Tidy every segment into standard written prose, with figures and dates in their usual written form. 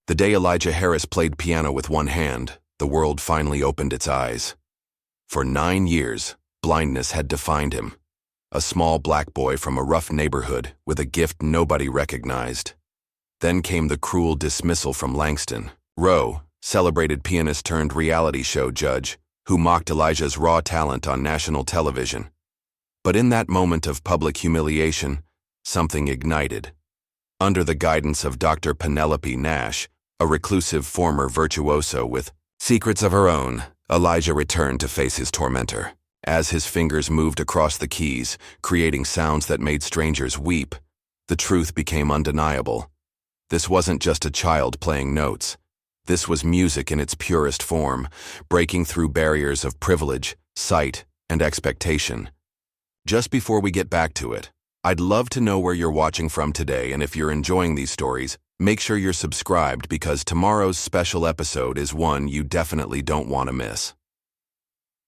The day Elijah Harris played piano with one hand, the world finally opened its eyes. For 9 years, blindness had defined him. A small black boy from a rough neighborhood with a gift nobody recognized. Then came the cruel dismissal from Langston Rowe, celebrated pianist turned reality show judge, who mocked Elijah's raw talent on national television. But in that moment of public humiliation, something ignited. Under the guidance of Dr. Penelope Nash, a reclusive former virtuoso with secrets of her own, Elijah returned to face his tormentor. As his fingers moved across the keys, creating sounds that made strangers weep, the truth became undeniable. This wasn't just a child playing notes. This was music in its purest form, breaking through barriers of privilege, sight, and expectation. Just before we get back to it, I'd love to know where you're watching from today, and if you're enjoying these stories, make sure you're subscribed because tomorrow's special episode is one you definitely don't want to miss.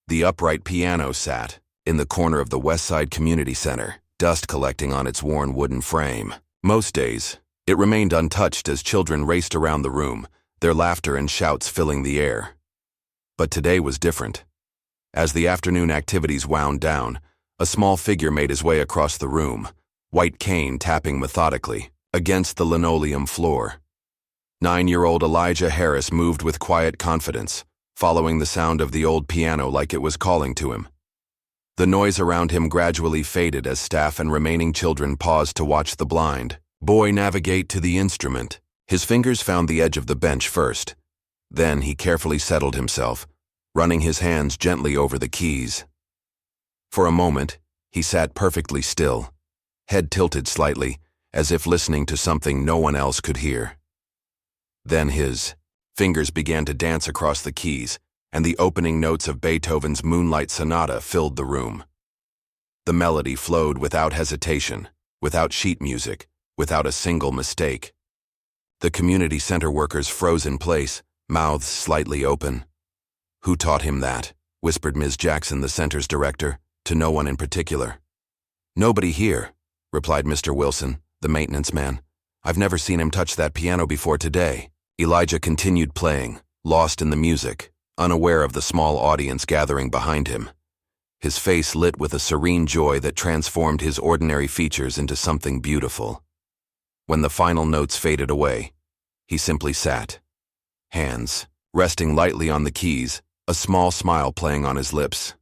The upright piano sat in the corner of the Westside Community Center, dust collecting on its worn wooden frame. Most days, it remained untouched as children raced around the room, their laughter and shouts filling the air. But today was different. As the afternoon activities wound down, a small figure made his way across the room, white cane tapping methodically against the linoleum floor. 9-year-old Elijah Harris moved with quiet confidence, following the sound of the old piano like it was calling to him. The noise around him gradually faded as staff and remaining children paused to watch the blind boy navigate to the instrument. His fingers found the edge of the bench first. Then he carefully settled himself, running his hands gently over the keys. For a moment, he sat perfectly still, head tilted slightly, as if listening to something no one else could hear. Then his fingers began to dance across the keys, and the opening notes of Beethoven's Moonlight Sonata filled the room. The melody flowed without hesitation, without sheet music, without a single mistake. The community center workers froze in place, mouths slightly open. "Who taught him that?" whispered Ms. Jackson, the center's director, to no one in particular. "Nobody here," replied Mr. Wilson, the maintenance man. "I've never seen him touch that piano before today." Elijah continued playing, lost in the music, unaware of the small audience gathering behind him. His face lit with a serene joy that transformed his ordinary features into something beautiful. When the final notes faded away, he simply sat, hands resting lightly on the keys, a small smile playing on his lips.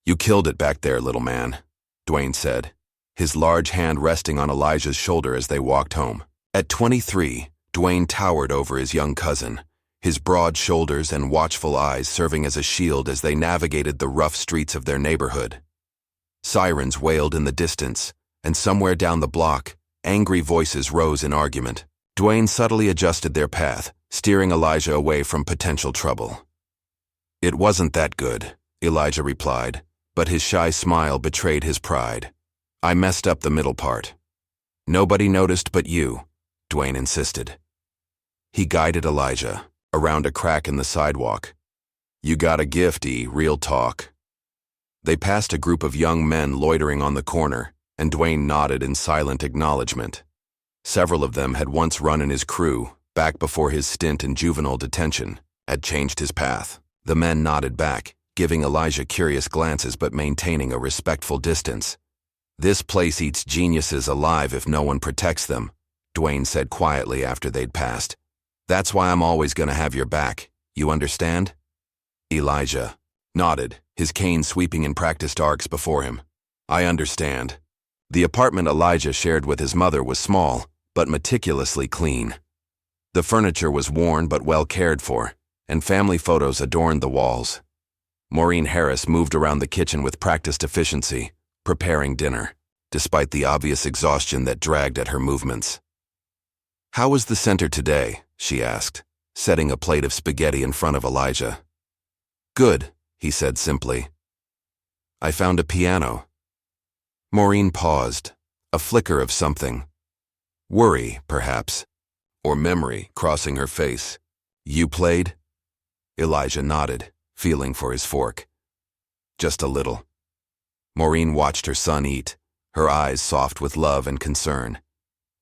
"You killed it back there, little man," Dwayne said, his large hand resting on Elijah's shoulder as they walked home. At 23, Dwayne towered over his young cousin, his broad shoulders and watchful eyes serving as a shield as they navigated the rough streets of their neighborhood. Sirens wailed in the distance, and somewhere down the block, angry voices rose in argument. Dwayne subtly adjusted their path, steering Elijah away from potential trouble. "It wasn't that good," Elijah replied, but his shy smile betrayed his pride. "I messed up the middle part." "Nobody noticed but you," Dwayne insisted. He guided Elijah around a crack in the sidewalk. "You got a gift, real talk." They passed a group of young men loitering on the corner, and Dwayne nodded in silent acknowledgement. Several of them had once run in his crew, back before his stint in juvenile detention had changed his path. The men nodded back, giving Elijah curious glances but maintaining a respectful distance. "This place eats geniuses alive if no one protects them," Dwayne said quietly after they'd passed. "That's why I'm always going to have your back, you understand?" Elijah nodded, his cane sweeping in practiced arcs before him. "I understand." The apartment Elijah shared with his mother was small, but meticulously clean. The furniture was worn but well cared for, and family photos adorned the walls. Maureen Harris moved around the kitchen with practiced efficiency, preparing dinner, despite the obvious exhaustion that dragged at her movements. "How was the center today?" she asked, setting a plate of spaghetti in front of Elijah. "Good," he said simply. "I found a piano." Maureen paused, a flicker of something. Worry, perhaps, or memory crossing her face. "You played?" Elijah nodded, feeling for his fork. "Just a little." Maureen watched her son eat, her eyes soft with love and concern.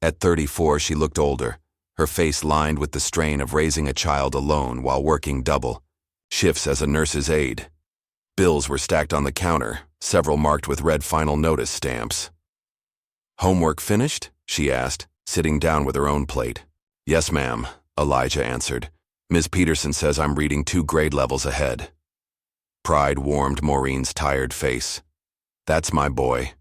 At 34, she looked older, her face lined with the strain of raising a child alone while working double shifts as a nurse's aide. Bills were stacked on the counter, several marked with red final notice stamps. "Homework finished?" she asked, sitting down with her own plate. "Yes, ma'am," Elijah answered. "Ms. Peterson says I'm reading 2 grade levels ahead." Pride warmed Maureen's tired face. "That's my boy."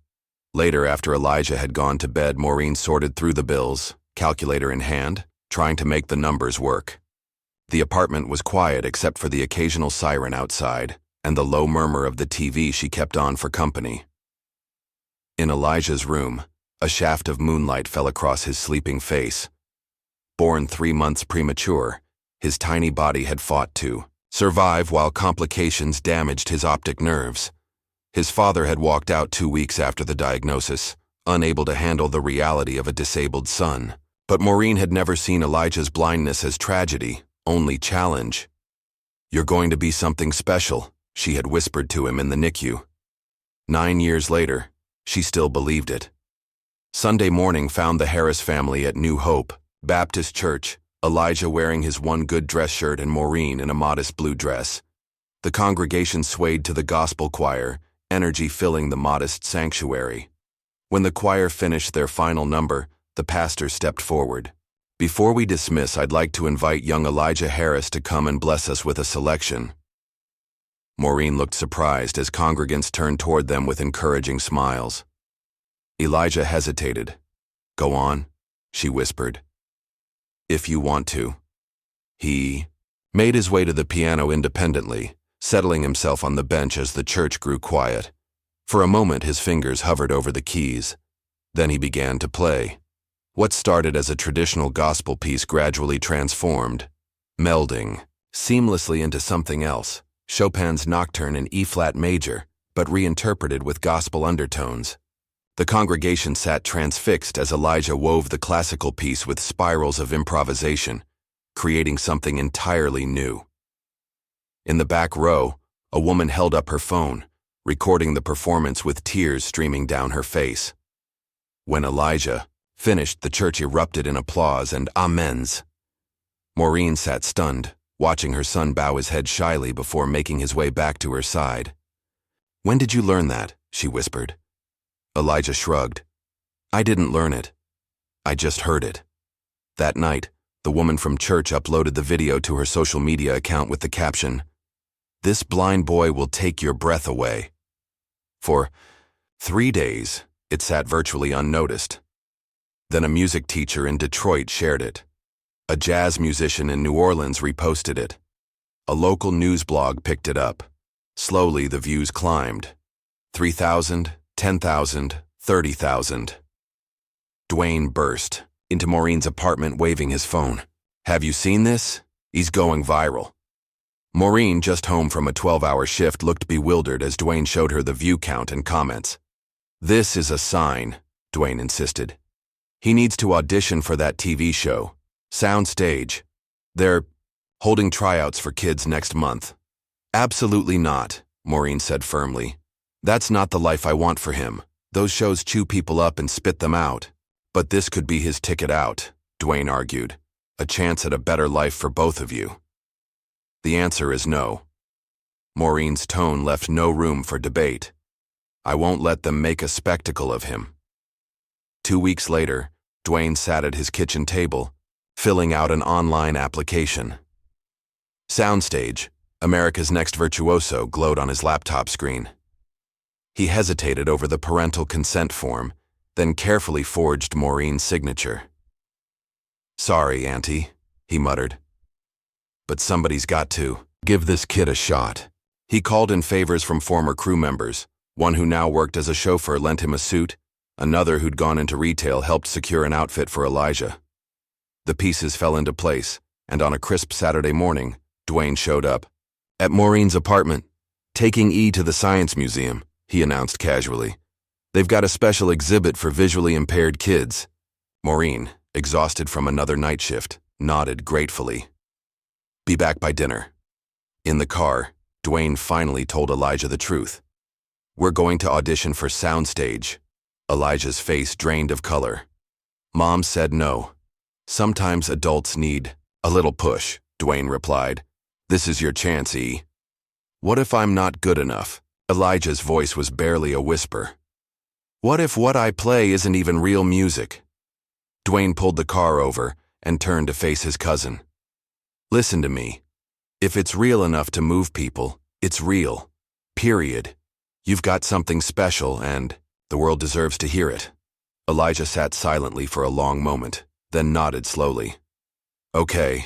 Later, after Elijah had gone to bed, Maureen sorted through the bills, calculator in hand, trying to make the numbers work. The apartment was quiet except for the occasional siren outside and the low murmur of the TV she kept on for company. In Elijah's room, a shaft of moonlight fell across his sleeping face. Born 3 months premature, his tiny body had fought to survive while complications damaged his optic nerves. His father had walked out 2 weeks after the diagnosis, unable to handle the reality of a disabled son. But Maureen had never seen Elijah's blindness as tragedy, only challenge. "You're going to be something special," she had whispered to him in the NICU. 9 years later, she still believed it. Sunday morning found the Harris family at New Hope Baptist Church, Elijah wearing his one good dress shirt and Maureen in a modest blue dress. The congregation swayed to the gospel choir, energy filling the modest sanctuary. When the choir finished their final number, the pastor stepped forward. "Before we dismiss, I'd like to invite young Elijah Harris to come and bless us with a selection." Maureen looked surprised as congregants turned toward them with encouraging smiles. Elijah hesitated. "Go on," she whispered. "If you want to." He made his way to the piano independently, settling himself on the bench as the church grew quiet. For a moment his fingers hovered over the keys. Then he began to play. What started as a traditional gospel piece gradually transformed, melding seamlessly into something else, Chopin's Nocturne in E-flat major, but reinterpreted with gospel undertones. The congregation sat transfixed as Elijah wove the classical piece with spirals of improvisation, creating something entirely new. In the back row, a woman held up her phone, recording the performance with tears streaming down her face. When Elijah finished, the church erupted in applause and amens. Maureen sat stunned, watching her son bow his head shyly before making his way back to her side. "When did you learn that?" she whispered. Elijah shrugged. "I didn't learn it. I just heard it." That night, the woman from church uploaded the video to her social media account with the caption, "This blind boy will take your breath away." For 3 days, it sat virtually unnoticed. Then a music teacher in Detroit shared it. A jazz musician in New Orleans reposted it. A local news blog picked it up. Slowly, the views climbed. 3,000, 10,000, 30,000. Dwayne burst into Maureen's apartment waving his phone. "Have you seen this? He's going viral." Maureen, just home from a 12-hour shift, looked bewildered as Dwayne showed her the view count and comments. "This is a sign," Dwayne insisted. "He needs to audition for that TV show. Soundstage. They're holding tryouts for kids next month." "Absolutely not," Maureen said firmly. "That's not the life I want for him. Those shows chew people up and spit them out. But this could be his ticket out," Dwayne argued. "A chance at a better life for both of you." The answer is no. Maureen's tone left no room for debate. "I won't let them make a spectacle of him." 2 weeks later, Dwayne sat at his kitchen table, filling out an online application. Soundstage, America's Next Virtuoso, glowed on his laptop screen. He hesitated over the parental consent form, then carefully forged Maureen's signature. "Sorry, Auntie," he muttered. "But somebody's got to give this kid a shot." He called in favors from former crew members. One who now worked as a chauffeur lent him a suit. Another who'd gone into retail helped secure an outfit for Elijah. The pieces fell into place, and on a crisp Saturday morning, Dwayne showed up. "At Maureen's apartment, taking E to the Science Museum," he announced casually. "They've got a special exhibit for visually impaired kids." Maureen, exhausted from another night shift, nodded gratefully. "Be back by dinner." In the car, Dwayne finally told Elijah the truth. "We're going to audition for Soundstage." Elijah's face drained of color. "Mom said no." Sometimes adults need a little push, Dwayne replied. This is your chance, E. What if I'm not good enough? Elijah's voice was barely a whisper. What if what I play isn't even real music? Dwayne pulled the car over and turned to face his cousin. Listen to me. If it's real enough to move people, it's real. Period. You've got something special, and the world deserves to hear it. Elijah sat silently for a long moment, then nodded slowly. Okay.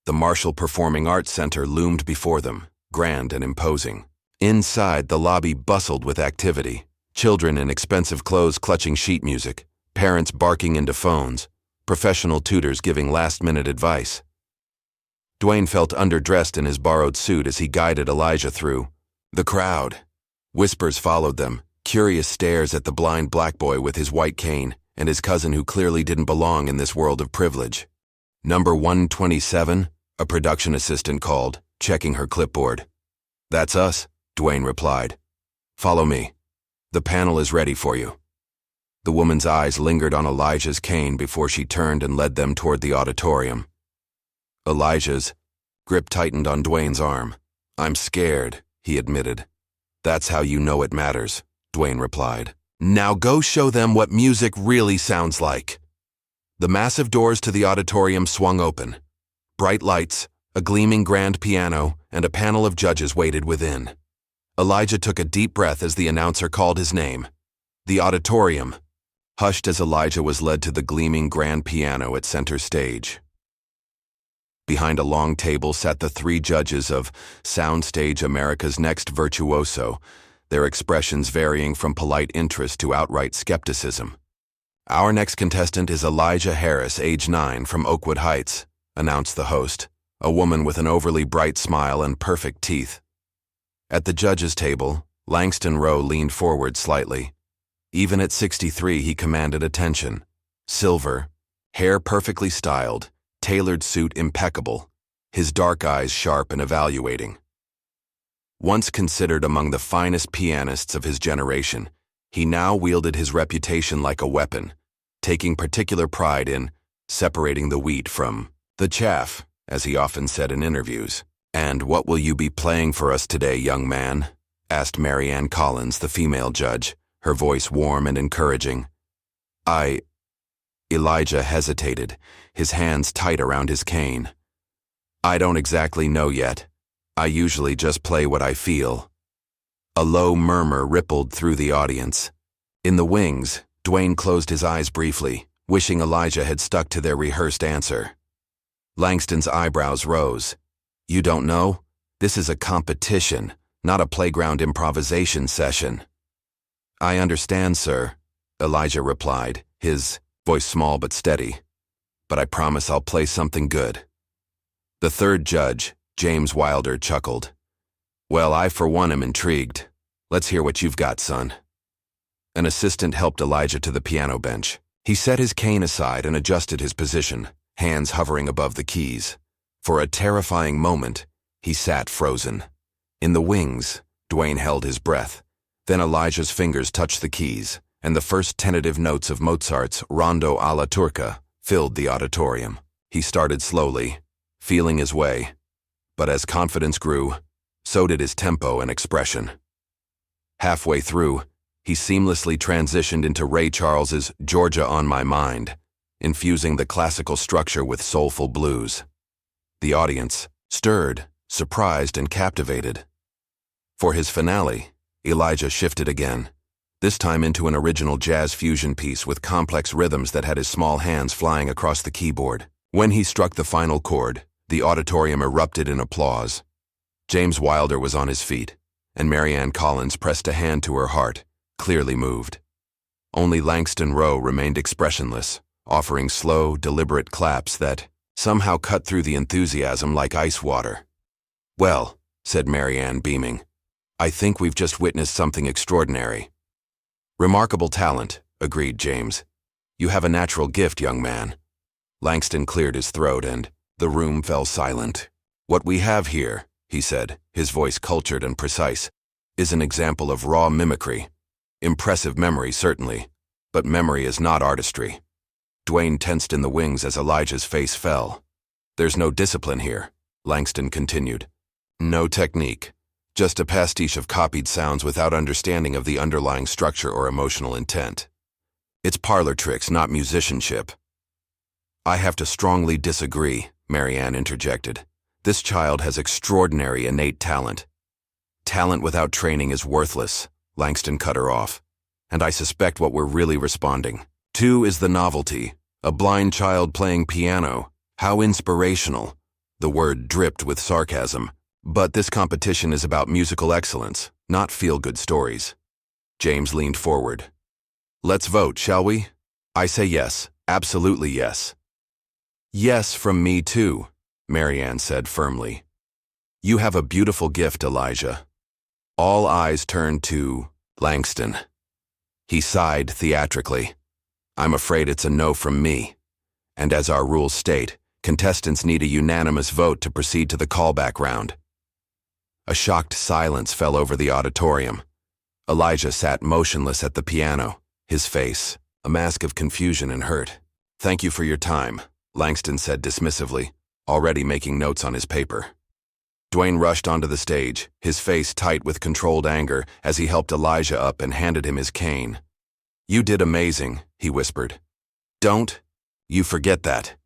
The Marshall Performing Arts Center loomed before them, grand and imposing. Inside, the lobby bustled with activity. Children in expensive clothes clutching sheet music, parents barking into phones, professional tutors giving last-minute advice. Dwayne felt underdressed in his borrowed suit as he guided Elijah through the crowd. Whispers followed them, curious stares at the blind black boy with his white cane and his cousin who clearly didn't belong in this world of privilege. Number 127, a production assistant called, checking her clipboard. That's us, Dwayne replied. Follow me. The panel is ready for you. The woman's eyes lingered on Elijah's cane before she turned and led them toward the auditorium. Elijah's grip tightened on Dwayne's arm. I'm scared, he admitted. That's how you know it matters, Dwayne replied. Now go show them what music really sounds like. The massive doors to the auditorium swung open. Bright lights, a gleaming grand piano, and a panel of judges waited within. Elijah took a deep breath as the announcer called his name. The auditorium hushed as Elijah was led to the gleaming grand piano at center stage. Behind a long table sat the three judges of Soundstage America's Next Virtuoso, their expressions varying from polite interest to outright skepticism. Our next contestant is Elijah Harris, age 9, from Oakwood Heights, announced the host, a woman with an overly bright smile and perfect teeth. At the judges' table, Langston Rowe leaned forward slightly. Even at 63, he commanded attention. Silver, hair perfectly styled, tailored suit impeccable, his dark eyes sharp and evaluating. Once considered among the finest pianists of his generation, he now wielded his reputation like a weapon, taking particular pride in separating the wheat from the chaff, as he often said in interviews. And what will you be playing for us today, young man? Asked Mary Ann Collins, the female judge, her voice warm and encouraging. Elijah hesitated, his hands tight around his cane. I don't exactly know yet. I usually just play what I feel. A low murmur rippled through the audience. In the wings, Dwayne closed his eyes briefly, wishing Elijah had stuck to their rehearsed answer. Langston's eyebrows rose. You don't know? This is a competition, not a playground improvisation session. I understand, sir, Elijah replied, his voice small but steady. But I promise I'll play something good. The third judge, James Wilder, chuckled. Well, I for one am intrigued. Let's hear what you've got, son. An assistant helped Elijah to the piano bench. He set his cane aside and adjusted his position, hands hovering above the keys. For a terrifying moment, he sat frozen. In the wings, Dwayne held his breath. Then Elijah's fingers touched the keys, and the first tentative notes of Mozart's Rondo alla Turca filled the auditorium. He started slowly, feeling his way. But as confidence grew, so did his tempo and expression. Halfway through, he seamlessly transitioned into Ray Charles's Georgia on My Mind, infusing the classical structure with soulful blues. The audience, stirred, surprised, and captivated. For his finale, Elijah shifted again, this time into an original jazz fusion piece with complex rhythms that had his small hands flying across the keyboard. When he struck the final chord, the auditorium erupted in applause. James Wilder was on his feet, and Mary Ann Collins pressed a hand to her heart, clearly moved. Only Langston Rowe remained expressionless, offering slow, deliberate claps that somehow cut through the enthusiasm like ice water. Well, said Mary Ann, beaming, I think we've just witnessed something extraordinary. Remarkable talent, agreed James. You have a natural gift, young man. Langston cleared his throat and the room fell silent. What we have here, he said, his voice cultured and precise, is an example of raw mimicry. Impressive memory, certainly, but memory is not artistry. Dwayne tensed in the wings as Elijah's face fell. "There's no discipline here," Langston continued. "No technique. Just a pastiche of copied sounds without understanding of the underlying structure or emotional intent. It's parlor tricks, not musicianship." "I have to strongly disagree," Marianne interjected. "This child has extraordinary innate talent." "Talent without training is worthless," Langston cut her off. "And I suspect what we're really responding to is the novelty. A blind child playing piano. How inspirational." The word dripped with sarcasm. "But this competition is about musical excellence, not feel-good stories." James leaned forward. "Let's vote, shall we?" "I say yes, absolutely yes." "Yes from me too," Marianne said firmly. "You have a beautiful gift, Elijah." All eyes turned to Langston. He sighed theatrically. "I'm afraid it's a no from me. And as our rules state, contestants need a unanimous vote to proceed to the callback round." A shocked silence fell over the auditorium. Elijah sat motionless at the piano, his face a mask of confusion and hurt. "Thank you for your time," Langston said dismissively, already making notes on his paper. Dwayne rushed onto the stage, his face tight with controlled anger as he helped Elijah up and handed him his cane. "You did amazing," he whispered. "Don't you forget that."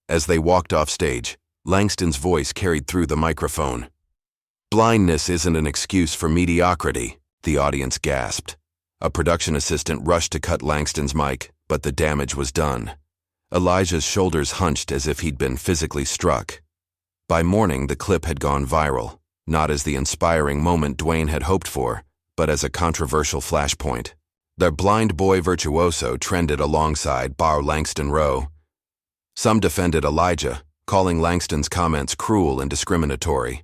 As they walked off stage, Langston's voice carried through the microphone. "Blindness isn't an excuse for mediocrity," the audience gasped. A production assistant rushed to cut Langston's mic, but the damage was done. Elijah's shoulders hunched as if he'd been physically struck. By morning, the clip had gone viral, not as the inspiring moment Dwayne had hoped for, but as a controversial flashpoint. The blind boy virtuoso trended alongside Langston Rowe. Some defended Elijah, calling Langston's comments cruel and discriminatory.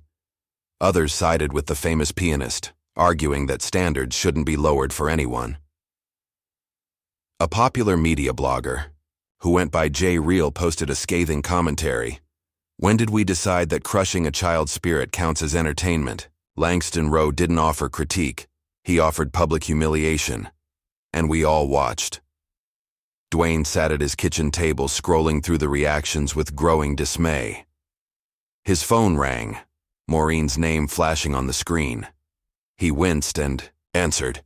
Others sided with the famous Pianist, arguing that standards shouldn't be lowered for anyone. A popular media blogger, who went by J. Reel, posted a scathing commentary. "When did we decide that crushing a child's spirit counts as entertainment?" Langston Rowe didn't offer critique. He offered public humiliation. And we all watched. Dwayne sat at his kitchen table scrolling through the reactions with growing dismay. His phone rang, Maureen's name flashing on the screen. He winced and answered.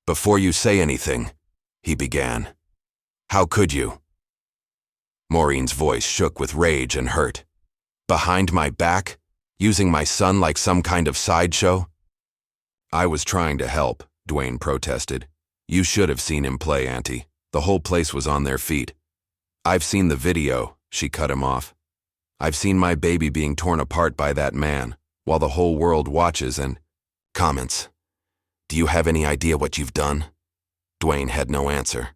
"Before you say anything," he began. "How could you?" Maureen's voice shook with rage and hurt. "Behind my back? Using my son like some kind of sideshow?" "I was trying to help," Dwayne protested. "You should have seen him play, Auntie. The whole place was on their feet." "I've seen the video," she cut him off. "I've seen my baby being torn apart by that man, while the whole world watches and comments. Do you have any idea what you've done?" Dwayne had no answer.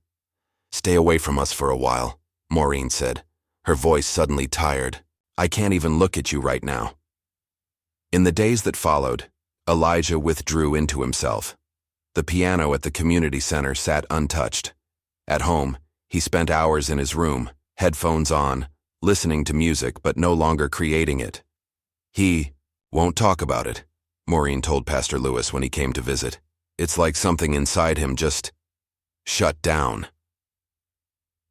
"Stay away from us for a while," Maureen said, her voice suddenly tired. "I can't even look at you right now." In the days that followed, Elijah withdrew into himself. The piano at the community center sat untouched. At home, he spent hours in his room, headphones on, listening to music but no longer creating it. "He won't talk about it," Maureen told Pastor Lewis when he came to visit. "It's like something inside him just shut down."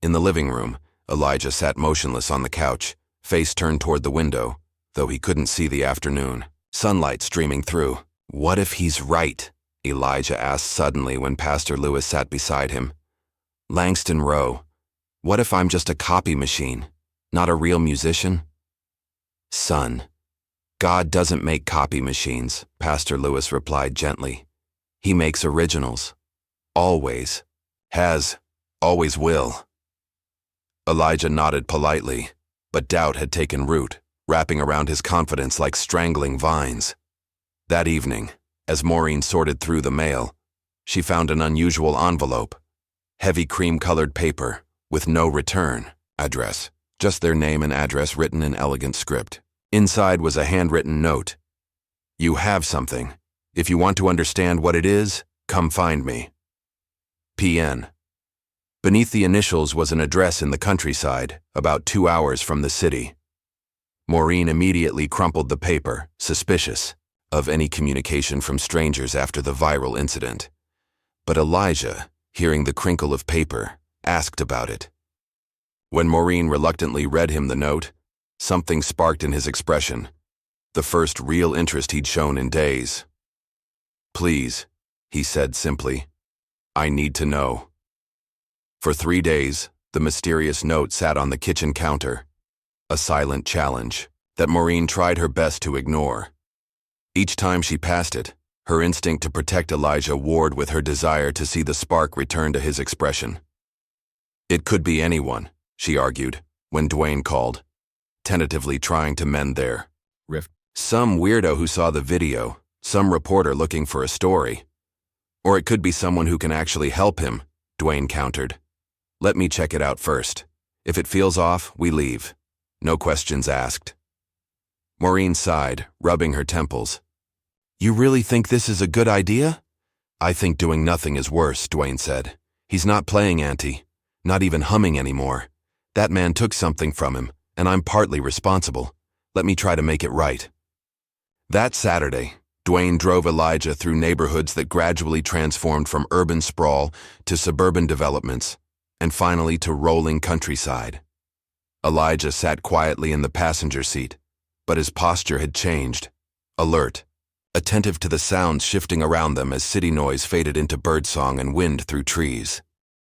In the living room, Elijah sat motionless on the couch, face turned toward the window, though he couldn't see the afternoon, sunlight streaming through. "What if he's right?" Elijah asked suddenly when Pastor Lewis sat beside him. "Langston Rowe, what if I'm just a copy machine, not a real musician?" "Son, God doesn't make copy machines," Pastor Lewis replied gently. "He makes originals. Always. Has. Always will." Elijah nodded politely, but doubt had taken root, wrapping around his confidence like strangling vines. That evening, as Maureen sorted through the mail, she found an unusual envelope. Heavy cream-colored paper, with no return address, just their name and address written in elegant script. Inside was a handwritten note. "You have something. If you want to understand what it is, come find me. PN." Beneath the initials was an address in the countryside, about 2 hours from the city. Maureen immediately crumpled the paper, suspicious of any communication from strangers after the viral incident. But Elijah, hearing the crinkle of paper, asked about it. When Maureen reluctantly read him the note, something sparked in his expression, the first real interest he'd shown in days. "Please," he said simply, "I need to know." For 3 days, the mysterious note sat on the kitchen counter, a silent challenge that Maureen tried her best to ignore. Each time she passed it, her instinct to protect Elijah warred with her desire to see the spark return to his expression. It could be anyone, she argued, when Dwayne called, tentatively trying to mend their rift. Some weirdo who saw the video, some reporter looking for a story. Or it could be someone who can actually help him, Dwayne countered. "Let me check it out first. If it feels off, we leave. No questions asked." Maureen sighed, rubbing her temples. "You really think this is a good idea?" "I think doing nothing is worse," Dwayne said. "He's not playing Auntie, not even humming anymore. That man took something from him, and I'm partly responsible. Let me try to make it right." That Saturday, Dwayne drove Elijah through neighborhoods that gradually transformed from urban sprawl to suburban developments, and finally to rolling countryside. Elijah sat quietly in the passenger seat, but his posture had changed, alert, attentive to the sounds shifting around them as city noise faded into birdsong and wind through trees.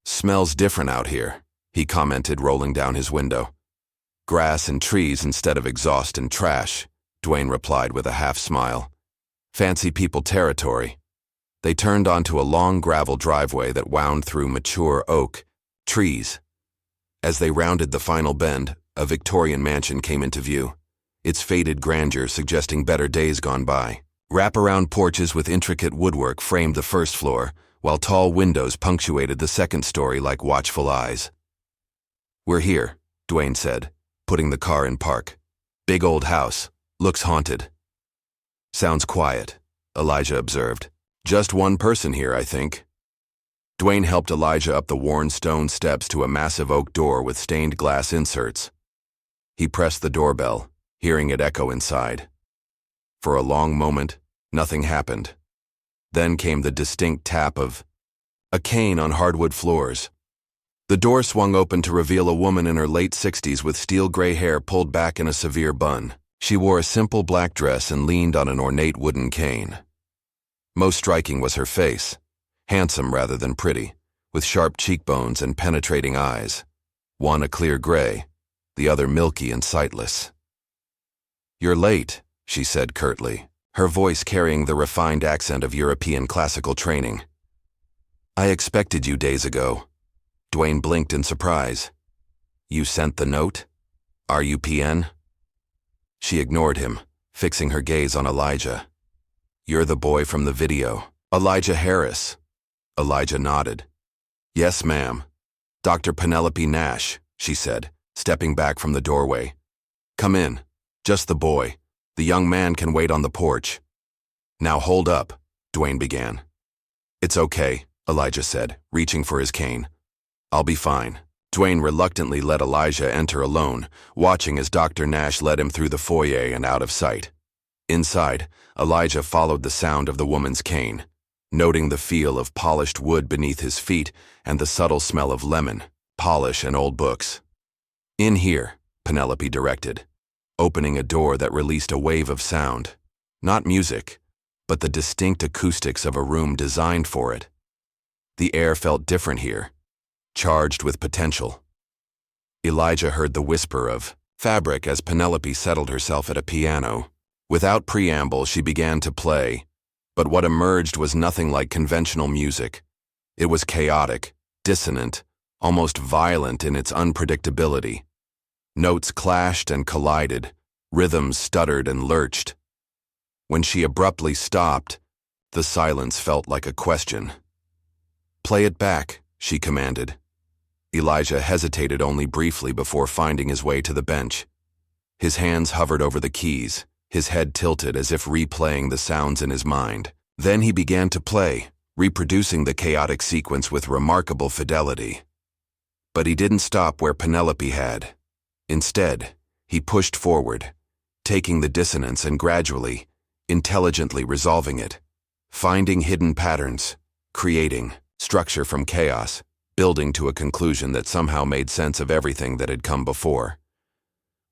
"Smells different out here," he commented, rolling down his window. "Grass and trees instead of exhaust and trash," Dwayne replied with a half-smile. "Fancy people territory." They turned onto a long gravel driveway that wound through mature oak trees. As they rounded the final bend, a Victorian mansion came into view, its faded grandeur suggesting better days gone by. Wraparound porches with intricate woodwork framed the first floor, while tall windows punctuated the second story like watchful eyes. "We're here," Dwayne said, putting the car in park. "Big old house. Looks haunted." "Sounds quiet," Elijah observed. "Just one person here, I think." Dwayne helped Elijah up the worn stone steps to a massive oak door with stained glass inserts. He pressed the doorbell, hearing it echo inside. For a long moment, nothing happened. Then came the distinct tap of a cane on hardwood floors. The door swung open to reveal a woman in her late 60s with steel gray hair pulled back in a severe bun. She wore a simple black dress and leaned on an ornate wooden cane. Most striking was her face, handsome rather than pretty, with sharp cheekbones and penetrating eyes, one a clear gray, the other milky and sightless. "You're late," she said curtly, her voice carrying the refined accent of European classical training. "I expected you days ago." Dwayne blinked in surprise. "You sent the note? Are you PN?" She ignored him, fixing her gaze on Elijah. "You're the boy from the video, Elijah Harris." Elijah nodded. "Yes, ma'am. Dr. Penelope Nash," she said, stepping back from the doorway. "Come in. Just the boy. The young man can wait on the porch." "Now hold up," Dwayne began. "It's okay," Elijah said, reaching for his cane. "I'll be fine." Dwayne reluctantly let Elijah enter alone, watching as Dr. Nash led him through the foyer and out of sight. Inside, Elijah followed the sound of the woman's cane, noting the feel of polished wood beneath his feet and the subtle smell of lemon, polish, and old books. "In here," Penelope directed, opening a door that released a wave of sound. Not music, but the distinct acoustics of a room designed for it. The air felt different here, charged with potential. Elijah heard the whisper of fabric as Penelope settled herself at a piano. Without preamble, she began to play, but what emerged was nothing like conventional music. It was chaotic, dissonant, almost violent in its unpredictability. Notes clashed and collided, rhythms stuttered and lurched. When she abruptly stopped, the silence felt like a question. "Play it back," she commanded. Elijah hesitated only briefly before finding his way to the bench. His hands hovered over the keys, his head tilted as if replaying the sounds in his mind. Then he began to play, reproducing the chaotic sequence with remarkable fidelity. But he didn't stop where Penelope had. Instead, he pushed forward, taking the dissonance and gradually, intelligently resolving it, finding hidden patterns, creating structure from chaos, building to a conclusion that somehow made sense of everything that had come before.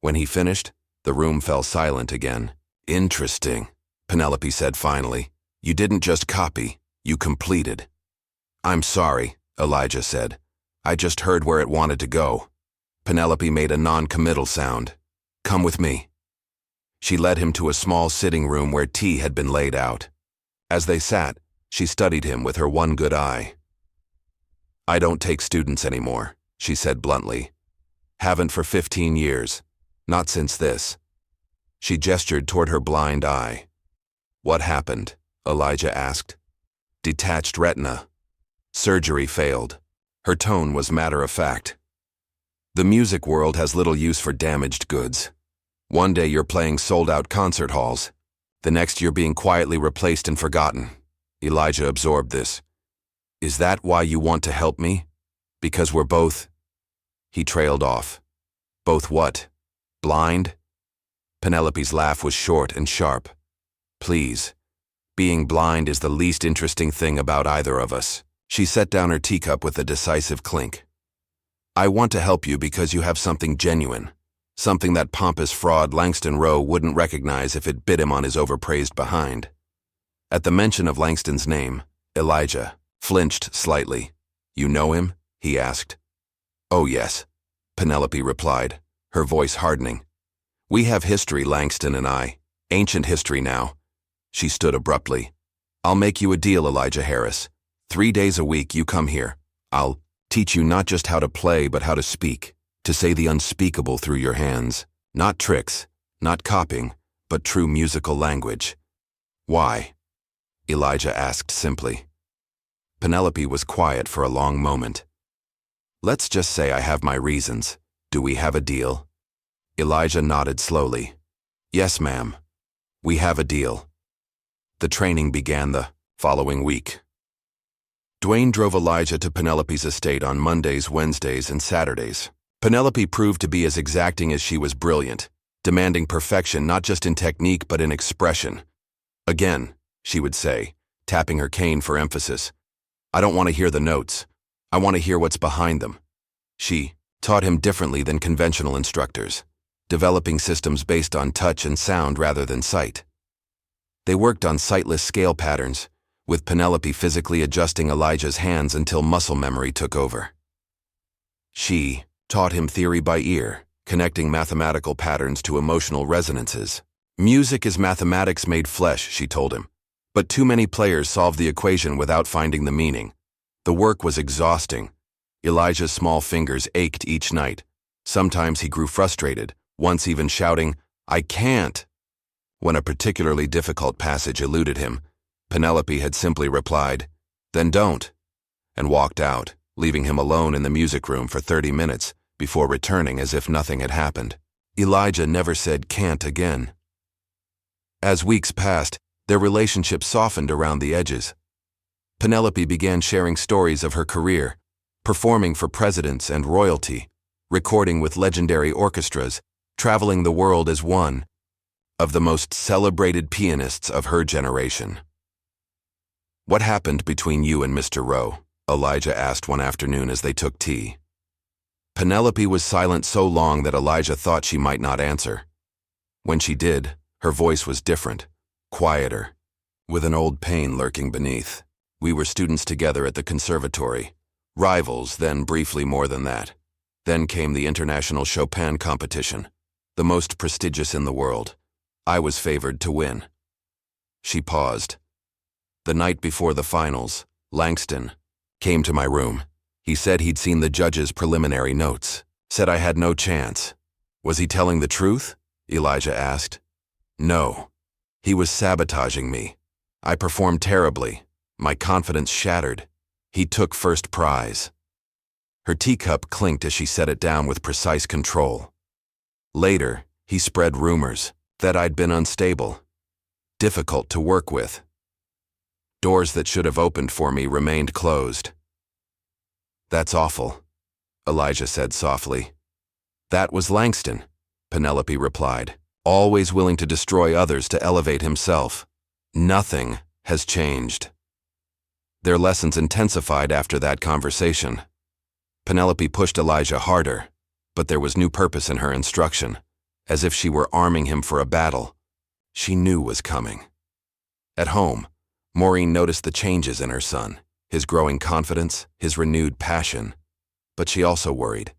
When he finished, the room fell silent again. "Interesting," Penelope said finally. "You didn't just copy, you completed." "I'm sorry," Elijah said. "I just heard where it wanted to go." Penelope made a non-committal sound. "Come with me." She led him to a small sitting room where tea had been laid out. As they sat, she studied him with her one good eye. "I don't take students anymore," she said bluntly. "Haven't for 15 years. Not since this." She gestured toward her blind eye. "What happened?" Elijah asked. "Detached retina. Surgery failed." Her tone was matter-of-fact. "The music world has little use for damaged goods. One day you're playing sold-out concert halls. The next you're being quietly replaced and forgotten." Elijah absorbed this. "Is that why you want to help me? Because we're both—" He trailed off. "Both what? Blind?" Penelope's laugh was short and sharp. "Please. Being blind is the least interesting thing about either of us." She set down her teacup with a decisive clink. "I want to help you because you have something genuine, something that pompous fraud Langston Rowe wouldn't recognize if it bit him on his overpraised behind." At the mention of Langston's name, Elijah flinched slightly. "You know him?" he asked. "Oh yes," Penelope replied, her voice hardening. "We have history, Langston and I. Ancient history now." She stood abruptly. "I'll make you a deal, Elijah Harris. 3 days a week you come here. I'll teach you not just how to play but how to speak, to say the unspeakable through your hands. Not tricks, not copying, but true musical language." "Why?" Elijah asked simply. Penelope was quiet for a long moment. "Let's just say I have my reasons. Do we have a deal?" Elijah nodded slowly. "Yes, ma'am. We have a deal." The training began the following week. Dwayne drove Elijah to Penelope's estate on Mondays, Wednesdays, and Saturdays. Penelope proved to be as exacting as she was brilliant, demanding perfection not just in technique but in expression. "Again," she would say, tapping her cane for emphasis. "I don't want to hear the notes. I want to hear what's behind them." She taught him differently than conventional instructors, developing systems based on touch and sound rather than sight. They worked on sightless scale patterns, with Penelope physically adjusting Elijah's hands until muscle memory took over. She taught him theory by ear, connecting mathematical patterns to emotional resonances. "Music is mathematics made flesh," she told him. But too many players solve the equation without finding the meaning. The work was exhausting. Elijah's small fingers ached each night. Sometimes he grew frustrated, once even shouting, "I can't!" When a particularly difficult passage eluded him, Penelope had simply replied, "Then don't," and walked out, leaving him alone in the music room for 30 minutes before returning as if nothing had happened. Elijah never said "can't" again. As weeks passed, their relationship softened around the edges. Penelope began sharing stories of her career, performing for presidents and royalty, recording with legendary orchestras, traveling the world as one of the most celebrated pianists of her generation. "What happened between you and Mr. Rowe?" Elijah asked one afternoon as they took tea. Penelope was silent so long that Elijah thought she might not answer. When she did, her voice was different, quieter, with an old pain lurking beneath. "We were students together at the conservatory. Rivals, then briefly more than that. Then came the International Chopin competition, the most prestigious in the world. I was favored to win." She paused. "The night before the finals, Langston came to my room. He said he'd seen the judges' preliminary notes, said I had no chance." "Was he telling the truth?" Elijah asked. "No. He was sabotaging me. I performed terribly. My confidence shattered. He took first prize." Her teacup clinked as she set it down with precise control. "Later, he spread rumors that I'd been unstable, difficult to work with. Doors that should have opened for me remained closed." "That's awful," Elijah said softly. "That was Langston," Penelope replied, "always willing to destroy others to elevate himself. Nothing has changed." Their lessons intensified after that conversation. Penelope pushed Elijah harder, but there was new purpose in her instruction, as if she were arming him for a battle she knew was coming. At home, Maureen noticed the changes in her son, his growing confidence, his renewed passion. But she also worried.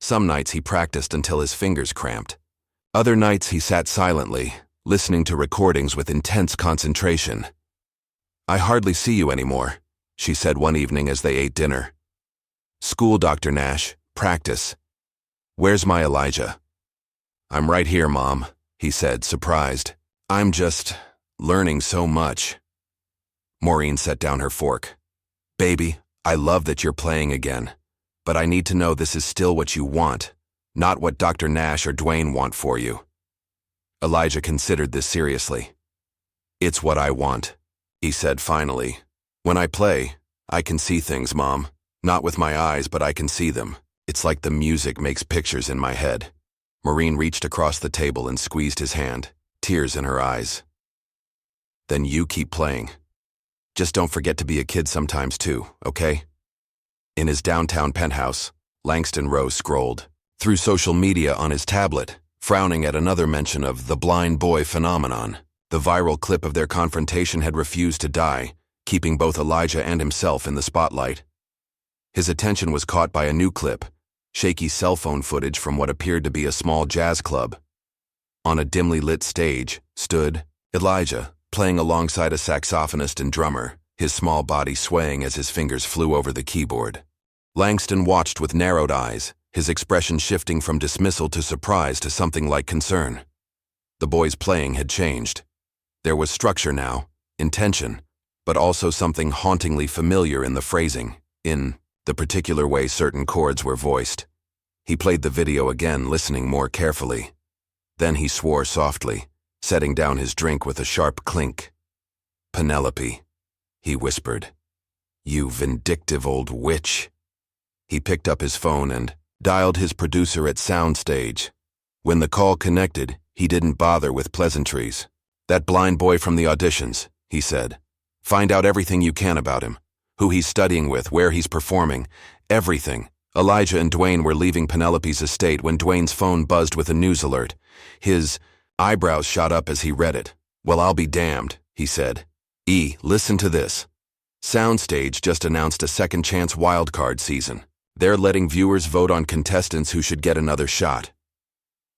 Some nights he practiced until his fingers cramped. Other nights he sat silently, listening to recordings with intense concentration. "I hardly see you anymore," she said one evening as they ate dinner. "School, Dr. Nash. Practice. Where's my Elijah?" "I'm right here, Mom," he said, surprised. "I'm just learning so much." Maureen set down her fork. "Baby, I love that you're playing again, but I need to know this is still what you want, not what Dr. Nash or Dwayne want for you." Elijah considered this seriously. "It's what I want," he said finally. "When I play, I can see things, Mom. Not with my eyes, but I can see them. It's like the music makes pictures in my head." Maureen reached across the table and squeezed his hand, tears in her eyes. "Then you keep playing. Just don't forget to be a kid sometimes too, okay?" In his downtown penthouse, Langston Rowe scrolled through social media on his tablet, frowning at another mention of the blind boy phenomenon. The viral clip of their confrontation had refused to die, keeping both Elijah and himself in the spotlight. His attention was caught by a new clip, shaky cell phone footage from what appeared to be a small jazz club. On a dimly lit stage stood Elijah, playing alongside a saxophonist and drummer, his small body swaying as his fingers flew over the keyboard. Langston watched with narrowed eyes, his expression shifting from dismissal to surprise to something like concern. The boy's playing had changed. There was structure now, intention, but also something hauntingly familiar in the phrasing, in the particular way certain chords were voiced. He played the video again, listening more carefully. Then he swore softly, setting down his drink with a sharp clink. "Penelope," he whispered. "You vindictive old witch." He picked up his phone and dialed his producer at Soundstage. When the call connected, he didn't bother with pleasantries. "That blind boy from the auditions," he said. "Find out everything you can about him. Who he's studying with, where he's performing, everything." Elijah and Dwayne were leaving Penelope's estate when Dwayne's phone buzzed with a news alert. His eyebrows shot up as he read it. "Well, I'll be damned," he said. Listen to this. Soundstage just announced a second chance Wildcard season. They're letting viewers vote on contestants who should get another shot."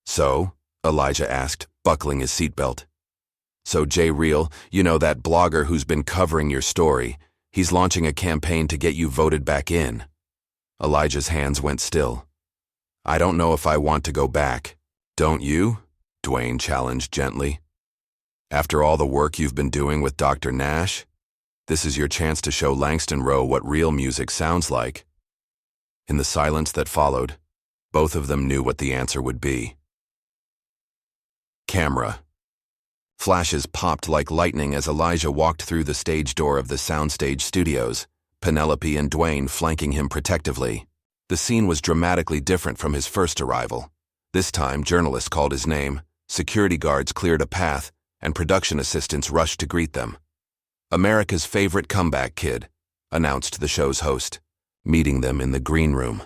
"So?" Elijah asked, buckling his seatbelt. "So Jay Reel, you know, that blogger who's been covering your story, he's launching a campaign to get you voted back in." Elijah's hands went still. "I don't know if I want to go back." "Don't you?" Dwayne challenged gently. "After all the work you've been doing with Dr. Nash, this is your chance to show Langston Rowe what real music sounds like." In the silence that followed, both of them knew what the answer would be. Camera. Flashes popped like lightning as Elijah walked through the stage door of the Soundstage studios, Penelope and Dwayne flanking him protectively. The scene was dramatically different from his first arrival. This time, journalists called his name, security guards cleared a path, and production assistants rushed to greet them. "America's favorite comeback kid," announced the show's host, meeting them in the green room.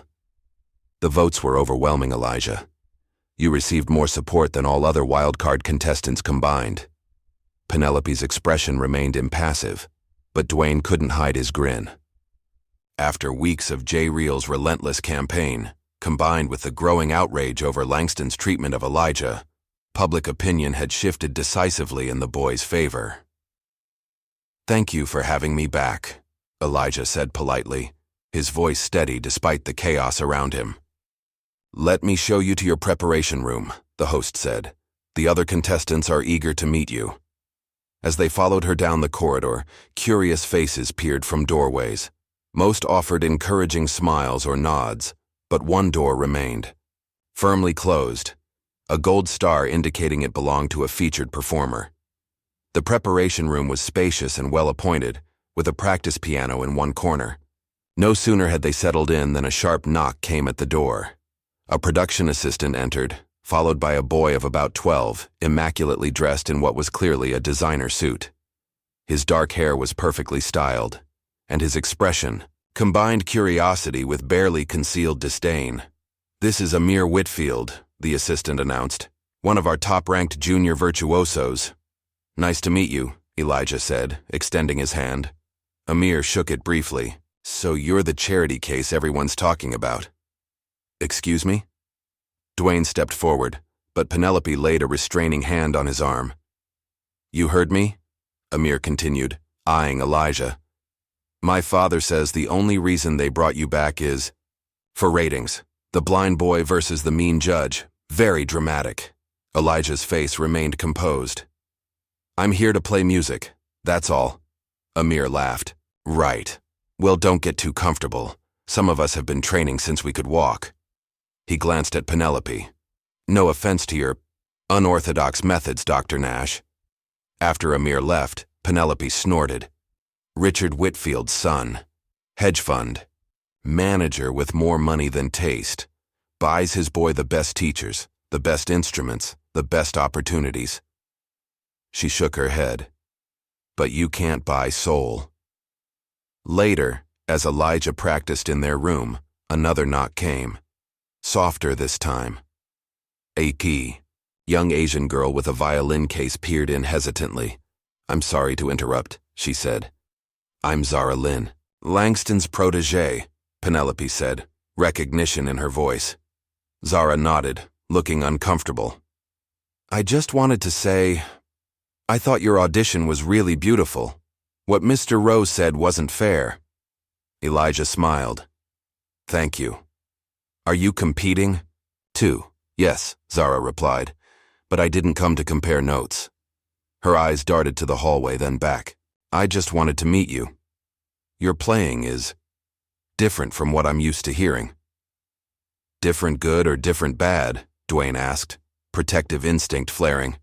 The votes were overwhelming, Elijah. You received more support than all other Wildcard contestants combined. Penelope's expression remained impassive, but Dwayne couldn't hide his grin. After weeks of Jay Reel's relentless campaign, combined with the growing outrage over Langston's treatment of Elijah, public opinion had shifted decisively in the boy's favor. "Thank you for having me back," Elijah said politely, his voice steady despite the chaos around him. "Let me show you to your preparation room," the host said. "The other contestants are eager to meet you." As they followed her down the corridor, curious faces peered from doorways. Most offered encouraging smiles or nods, but one door remained, firmly closed, a gold star indicating it belonged to a featured performer. The preparation room was spacious and well-appointed, with a practice piano in one corner. No sooner had they settled in than a sharp knock came at the door. A production assistant entered, followed by a boy of about 12, immaculately dressed in what was clearly a designer suit. His dark hair was perfectly styled, and his expression, combined curiosity with barely concealed disdain. "This is Amir Whitfield," the assistant announced, "one of our top-ranked junior virtuosos." "Nice to meet you," Elijah said, extending his hand. Amir shook it briefly. "So you're the charity case everyone's talking about." "Excuse me?" Dwayne stepped forward, but Penelope laid a restraining hand on his arm. "You heard me?" Amir continued, eyeing Elijah. "My father says the only reason they brought you back is for ratings. The blind boy versus the mean judge. Very dramatic." Elijah's face remained composed. "I'm here to play music, that's all." Amir laughed. "Right. Well, don't get too comfortable. Some of us have been training since we could walk." He glanced at Penelope. "No offense to your unorthodox methods, Dr. Nash." After Amir left, Penelope snorted. "Richard Whitfield's son. Hedge fund. Manager with more money than taste. Buys his boy the best teachers, the best instruments, the best opportunities." She shook her head. "But you can't buy soul." Later, as Elijah practiced in their room, another knock came. Softer this time. A.P. Young Asian girl with a violin case peered in hesitantly. "I'm sorry to interrupt," she said. "I'm Zara Lynn." "Langston's protege," Penelope said, recognition in her voice. Zara nodded, looking uncomfortable. "I just wanted to say, I thought your audition was really beautiful. What Mr. Rowe said wasn't fair." Elijah smiled. "Thank you." "Are you competing?" "Too. Yes," Zara replied, "but I didn't come to compare notes." Her eyes darted to the hallway, then back. "I just wanted to meet you. Your playing is different from what I'm used to hearing." "Different good or different bad?" Dwayne asked, protective instinct flaring.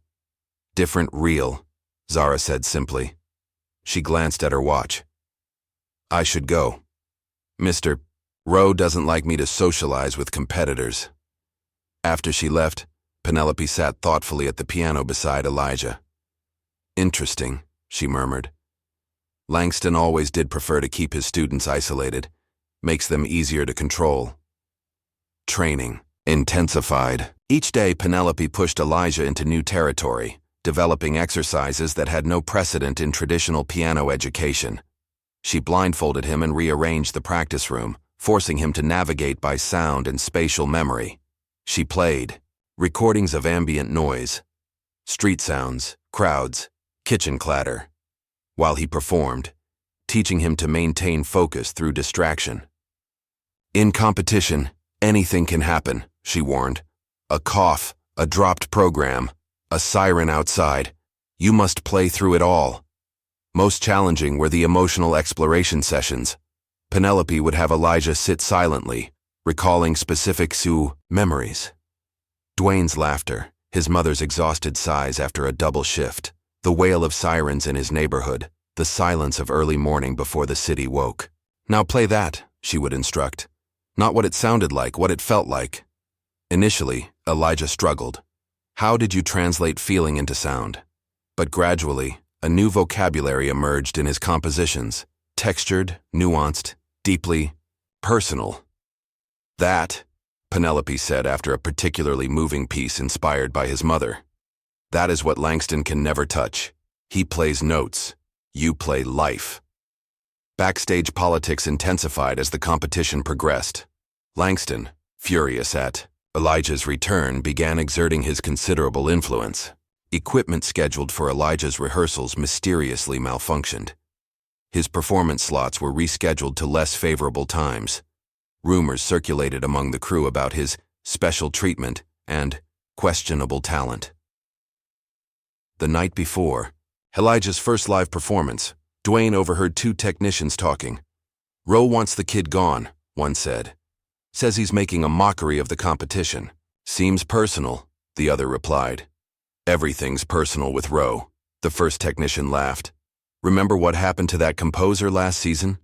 "Different real," Zara said simply. She glanced at her watch. "I should go. Mr. Rowe doesn't like me to socialize with competitors." After she left, Penelope sat thoughtfully at the piano beside Elijah. "Interesting," she murmured. "Langston always did prefer to keep his students isolated. Makes them easier to control." Training intensified. Each day, Penelope pushed Elijah into new territory, developing exercises that had no precedent in traditional piano education. She blindfolded him and rearranged the practice room, forcing him to navigate by sound and spatial memory. She played recordings of ambient noise, street sounds, crowds, kitchen clatter, while he performed, teaching him to maintain focus through distraction. "In competition, anything can happen," she warned. "A cough, a dropped program, a siren outside. You must play through it all." Most challenging were the emotional exploration sessions. Penelope would have Elijah sit silently, recalling specific memories. Dwayne's laughter, his mother's exhausted sighs after a double shift, the wail of sirens in his neighborhood, the silence of early morning before the city woke. "Now play that," she would instruct. Not what it sounded like, what it felt like. Initially, Elijah struggled. How did you translate feeling into sound? But gradually, a new vocabulary emerged in his compositions, textured, nuanced, deeply personal. "That," Penelope said after a particularly moving piece inspired by his mother, "that is what Langston can never touch. He plays notes. You play life." Backstage politics intensified as the competition progressed. Langston, furious at Elijah's return, began exerting his considerable influence. Equipment scheduled for Elijah's rehearsals mysteriously malfunctioned. His performance slots were rescheduled to less favorable times. Rumors circulated among the crew about his special treatment and questionable talent. The night before Elijah's first live performance, Dwayne overheard two technicians talking. "Rowe wants the kid gone," one said. "Says he's making a mockery of the competition. Seems personal," the other replied. "Everything's personal with Rowe," the first technician laughed. "Remember what happened to that composer last season?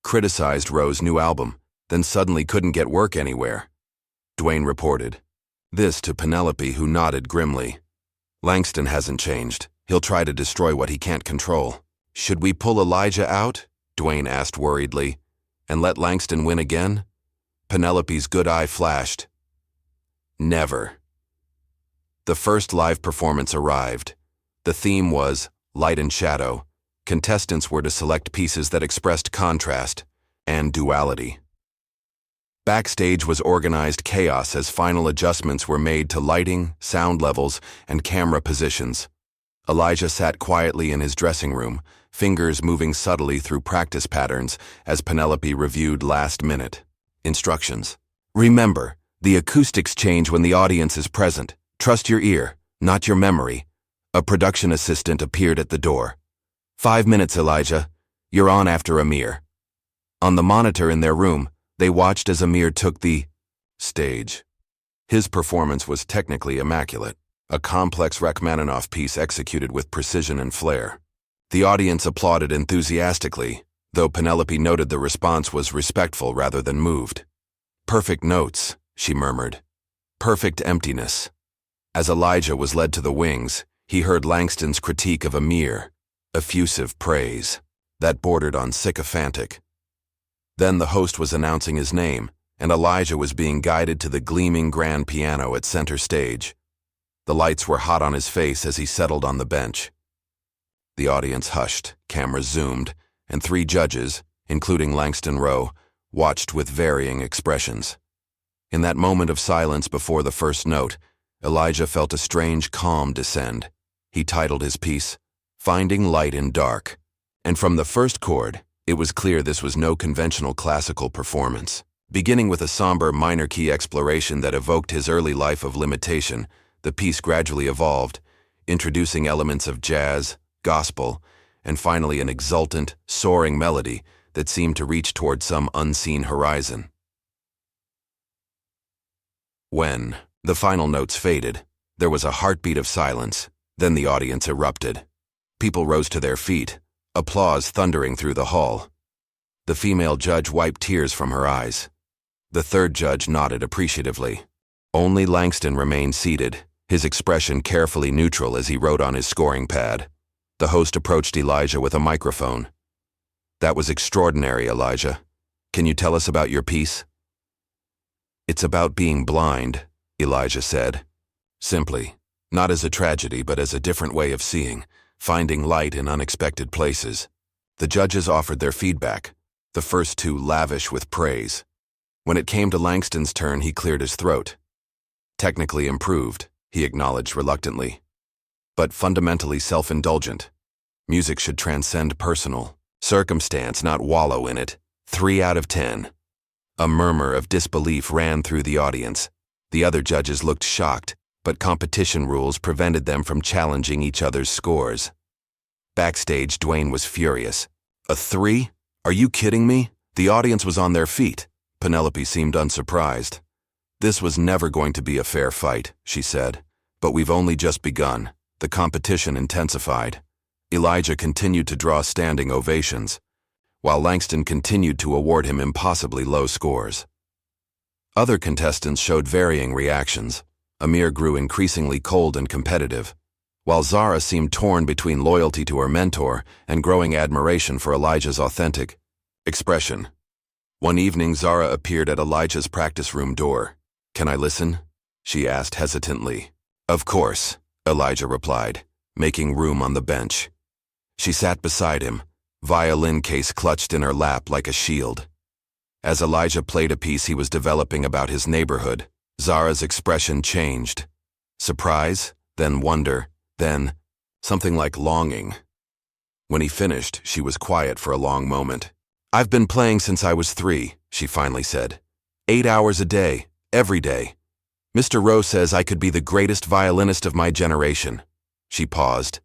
Criticized Rowe's new album, then suddenly couldn't get work anywhere." Dwayne reported. This to Penelope, who nodded grimly. "Langston hasn't changed. He'll try to destroy what he can't control." "Should we pull Elijah out?" Dwayne asked worriedly. And let Langston win again? Penelope's good eye flashed. Never. The first live performance arrived. The theme was light and shadow. Contestants were to select pieces that expressed contrast and duality. Backstage was organized chaos as final adjustments were made to lighting, sound levels, and camera positions. Elijah sat quietly in his dressing room, fingers moving subtly through practice patterns as Penelope reviewed last-minute instructions. Remember, the acoustics change when the audience is present. Trust your ear, not your memory. A production assistant appeared at the door. 5 minutes, Elijah. You're on after Amir. On the monitor in their room, they watched as Amir took the stage. His performance was technically immaculate, a complex Rachmaninoff piece executed with precision and flair. The audience applauded enthusiastically, though Penelope noted the response was respectful rather than moved. Perfect notes, she murmured. Perfect emptiness. As Elijah was led to the wings, he heard Langston's critique of Amir, effusive praise, that bordered on sycophantic. Then the host was announcing his name, and Elijah was being guided to the gleaming grand piano at center stage. The lights were hot on his face as he settled on the bench. The audience hushed, cameras zoomed, and 3 judges, including Langston Rowe, watched with varying expressions. In that moment of silence before the first note, Elijah felt a strange calm descend. He titled his piece, Finding Light in Dark, and from the first chord, it was clear this was no conventional classical performance. Beginning with a somber minor key exploration that evoked his early life of limitation, the piece gradually evolved, introducing elements of jazz, gospel, and finally an exultant, soaring melody that seemed to reach toward some unseen horizon. When the final notes faded, there was a heartbeat of silence. Then the audience erupted. People rose to their feet, applause thundering through the hall. The female judge wiped tears from her eyes. The third judge nodded appreciatively. Only Langston remained seated, his expression carefully neutral as he wrote on his scoring pad. The host approached Elijah with a microphone. That was extraordinary, Elijah. Can you tell us about your piece? It's about being blind, Elijah said. Simply, not as a tragedy but as a different way of seeing, finding light in unexpected places. The judges offered their feedback, the first 2 lavish with praise. When it came to Langston's turn, he cleared his throat. Technically improved, he acknowledged reluctantly, but fundamentally self-indulgent. Music should transcend personal circumstance, not wallow in it. 3 out of 10. A murmur of disbelief ran through the audience. The other judges looked shocked, but competition rules prevented them from challenging each other's scores. Backstage, Dwayne was furious. A 3? Are you kidding me? The audience was on their feet. Penelope seemed unsurprised. This was never going to be a fair fight, she said. But we've only just begun. The competition intensified. Elijah continued to draw standing ovations, while Langston continued to award him impossibly low scores. Other contestants showed varying reactions. Amir grew increasingly cold and competitive, while Zara seemed torn between loyalty to her mentor and growing admiration for Elijah's authentic expression. One evening, Zara appeared at Elijah's practice room door. "Can I listen?" she asked hesitantly. "Of course," Elijah replied, making room on the bench. She sat beside him, violin case clutched in her lap like a shield. As Elijah played a piece he was developing about his neighborhood, Zara's expression changed. Surprise, then wonder, then something like longing. When he finished, she was quiet for a long moment. "I've been playing since I was 3, she finally said. 8 hours a day, every day. Mr. Rowe says I could be the greatest violinist of my generation." She paused.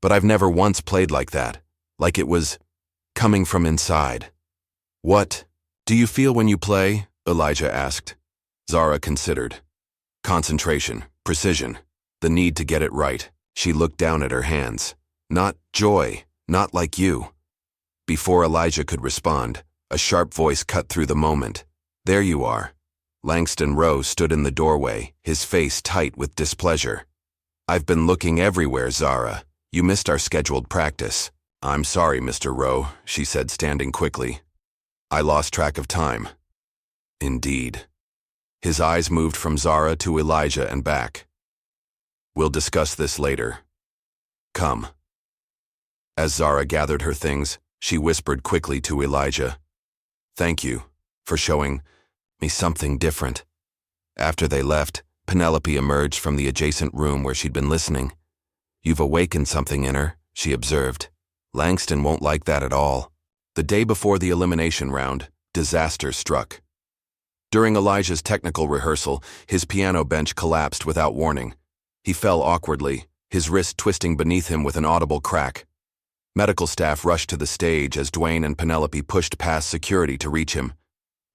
"But I've never once played like that, like it was coming from inside." "What do you feel when you play?" Elijah asked. Zara considered. Concentration, precision, the need to get it right. She looked down at her hands. "Not joy, not like you." Before Elijah could respond, a sharp voice cut through the moment. "There you are." Langston Rowe stood in the doorway, his face tight with displeasure. "I've been looking everywhere, Zara. You missed our scheduled practice." "I'm sorry, Mr. Rowe," she said, standing quickly. I lost track of time. Indeed. His eyes moved from Zara to Elijah and back. We'll discuss this later. Come. As Zara gathered her things, she whispered quickly to Elijah, "Thank you for showing me something different." After they left, Penelope emerged from the adjacent room where she'd been listening. "You've awakened something in her," she observed. "Langston won't like that at all." The day before the elimination round, disaster struck. During Elijah's technical rehearsal, his piano bench collapsed without warning. He fell awkwardly, his wrist twisting beneath him with an audible crack. Medical staff rushed to the stage as Dwayne and Penelope pushed past security to reach him.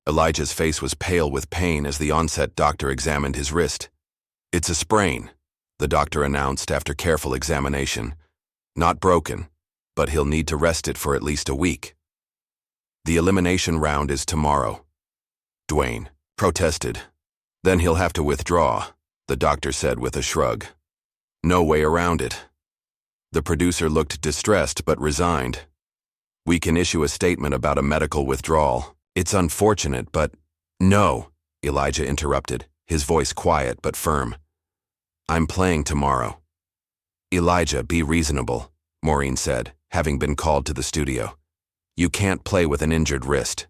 Elijah's face was pale with pain as the on-set doctor examined his wrist. "It's a sprain," the doctor announced after careful examination. "Not broken, but he'll need to rest it for at least a week." "The elimination round is tomorrow," Dwayne protested. "Then he'll have to withdraw," the doctor said with a shrug. "No way around it." The producer looked distressed but resigned. "We can issue a statement about a medical withdrawal. It's unfortunate, but—" "No," Elijah interrupted, his voice quiet but firm. "I'm playing tomorrow." "Elijah, be reasonable," Maureen said, having been called to the studio. "You can't play with an injured wrist."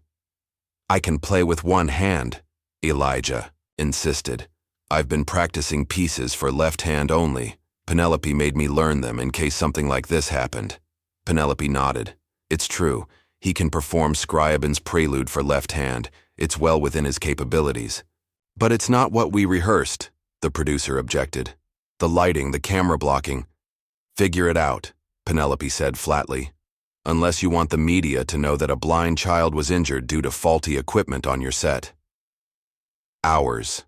"I can play with one hand," Elijah insisted. "I've been practicing pieces for left hand only. Penelope made me learn them in case something like this happened." Penelope nodded. "It's true. He can perform Scriabin's prelude for left hand. It's well within his capabilities." "But it's not what we rehearsed," the producer objected. "The lighting, the camera blocking." "Figure it out," Penelope said flatly. "Unless you want the media to know that a blind child was injured due to faulty equipment on your set." Hours.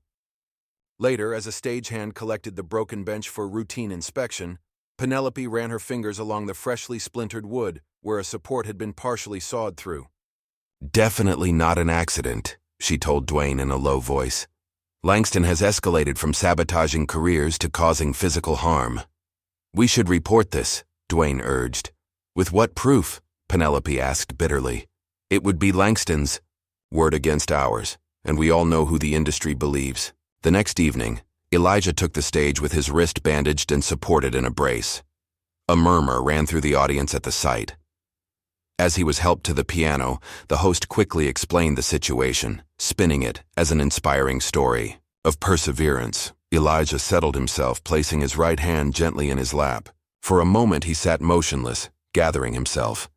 Later, as a stagehand collected the broken bench for routine inspection, Penelope ran her fingers along the freshly splintered wood where a support had been partially sawed through. "Definitely not an accident," she told Dwayne in a low voice. "Langston has escalated from sabotaging careers to causing physical harm." "We should report this," Dwayne urged. "With what proof?" Penelope asked bitterly. "It would be Langston's word against ours, and we all know who the industry believes." The next evening, Elijah took the stage with his wrist bandaged and supported in a brace. A murmur ran through the audience at the sight. As he was helped to the piano, the host quickly explained the situation, spinning it as an inspiring story of perseverance. Elijah settled himself, placing his right hand gently in his lap. For a moment he sat motionless, gathering himself.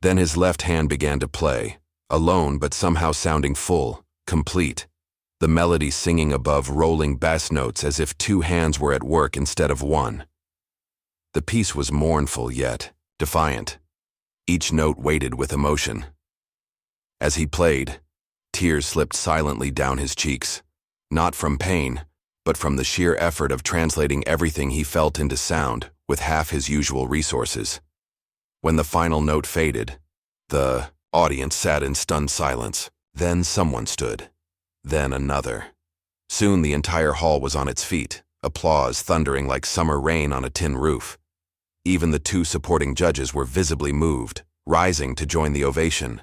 Then his left hand began to play, alone but somehow sounding full, complete. The melody singing above rolling bass notes as if two hands were at work instead of one. The piece was mournful yet defiant. Each note weighted with emotion. As he played, tears slipped silently down his cheeks, not from pain, but from the sheer effort of translating everything he felt into sound with half his usual resources. When the final note faded, the audience sat in stunned silence. Then someone stood. Then another. Soon the entire hall was on its feet, applause thundering like summer rain on a tin roof. Even the two supporting judges were visibly moved, rising to join the ovation.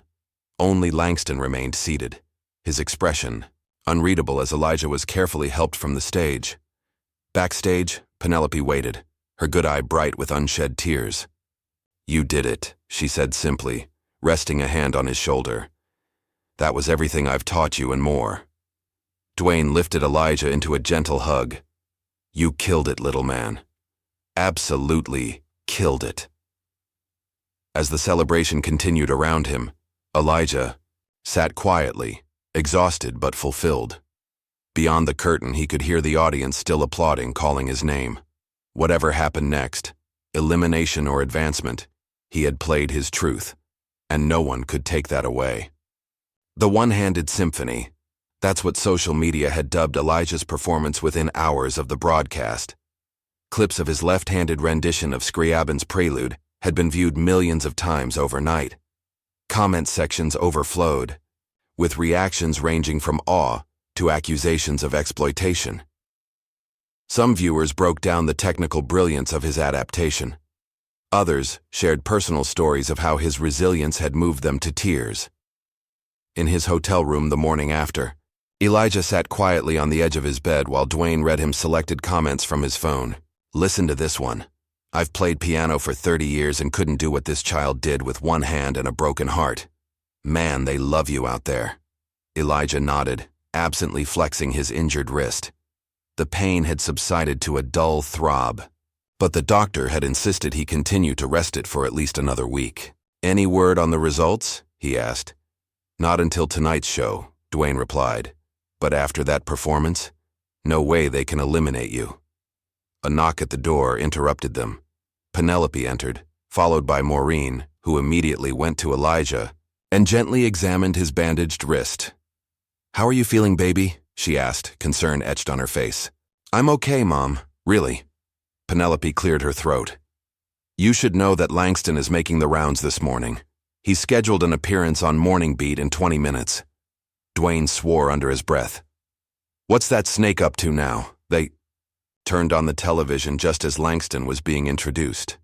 Only Langston remained seated, his expression unreadable as Elijah was carefully helped from the stage. Backstage, Penelope waited, her good eye bright with unshed tears. "You did it," she said simply, resting a hand on his shoulder. "That was everything I've taught you and more." Dwayne lifted Elijah into a gentle hug. "You killed it, little man. Absolutely killed it." As the celebration continued around him, Elijah sat quietly, exhausted but fulfilled. Beyond the curtain, he could hear the audience still applauding, calling his name. Whatever happened next, elimination or advancement, he had played his truth, and no one could take that away. The one-handed symphony, that's what social media had dubbed Elijah's performance within hours of the broadcast. Clips of his left-handed rendition of Scriabin's prelude had been viewed millions of times overnight. Comment sections overflowed, with reactions ranging from awe to accusations of exploitation. Some viewers broke down the technical brilliance of his adaptation. Others shared personal stories of how his resilience had moved them to tears. In his hotel room the morning after, Elijah sat quietly on the edge of his bed while Dwayne read him selected comments from his phone. Listen to this one. I've played piano for 30 years and couldn't do what this child did with one hand and a broken heart. Man, they love you out there. Elijah nodded, absently flexing his injured wrist. The pain had subsided to a dull throb, but the doctor had insisted he continue to rest it for at least another week. Any word on the results? He asked. Not until tonight's show, Dwayne replied. But after that performance, no way they can eliminate you. A knock at the door interrupted them. Penelope entered, followed by Maureen, who immediately went to Elijah and gently examined his bandaged wrist. How are you feeling, baby? She asked, concern etched on her face. I'm okay, Mom. Really. Penelope cleared her throat. You should know that Langston is making the rounds this morning. He's scheduled an appearance on Morning Beat in 20 minutes. Dwayne swore under his breath. What's that snake up to now? They turned on the television just as Langston was being introduced.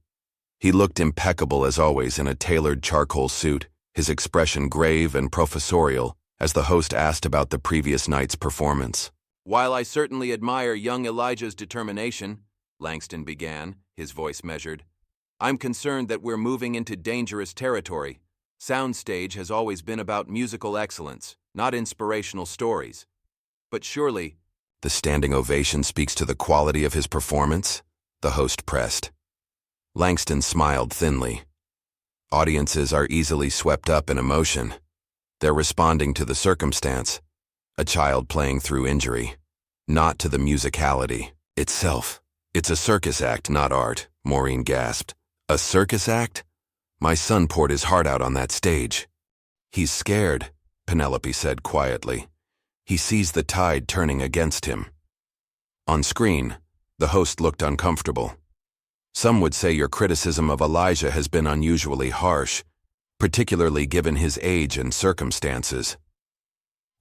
He looked impeccable as always in a tailored charcoal suit, his expression grave and professorial as the host asked about the previous night's performance. While I certainly admire young Elijah's determination, Langston began, his voice measured, I'm concerned that we're moving into dangerous territory. Soundstage has always been about musical excellence, not inspirational stories. But surely, the standing ovation speaks to the quality of his performance, the host pressed. Langston smiled thinly. Audiences are easily swept up in emotion. They're responding to the circumstance, a child playing through injury, not to the musicality itself. It's a circus act, not art, Maureen gasped. A circus act? My son poured his heart out on that stage. He's scared, Penelope said quietly. He sees the tide turning against him. On screen, the host looked uncomfortable. Some would say your criticism of Elijah has been unusually harsh, particularly given his age and circumstances.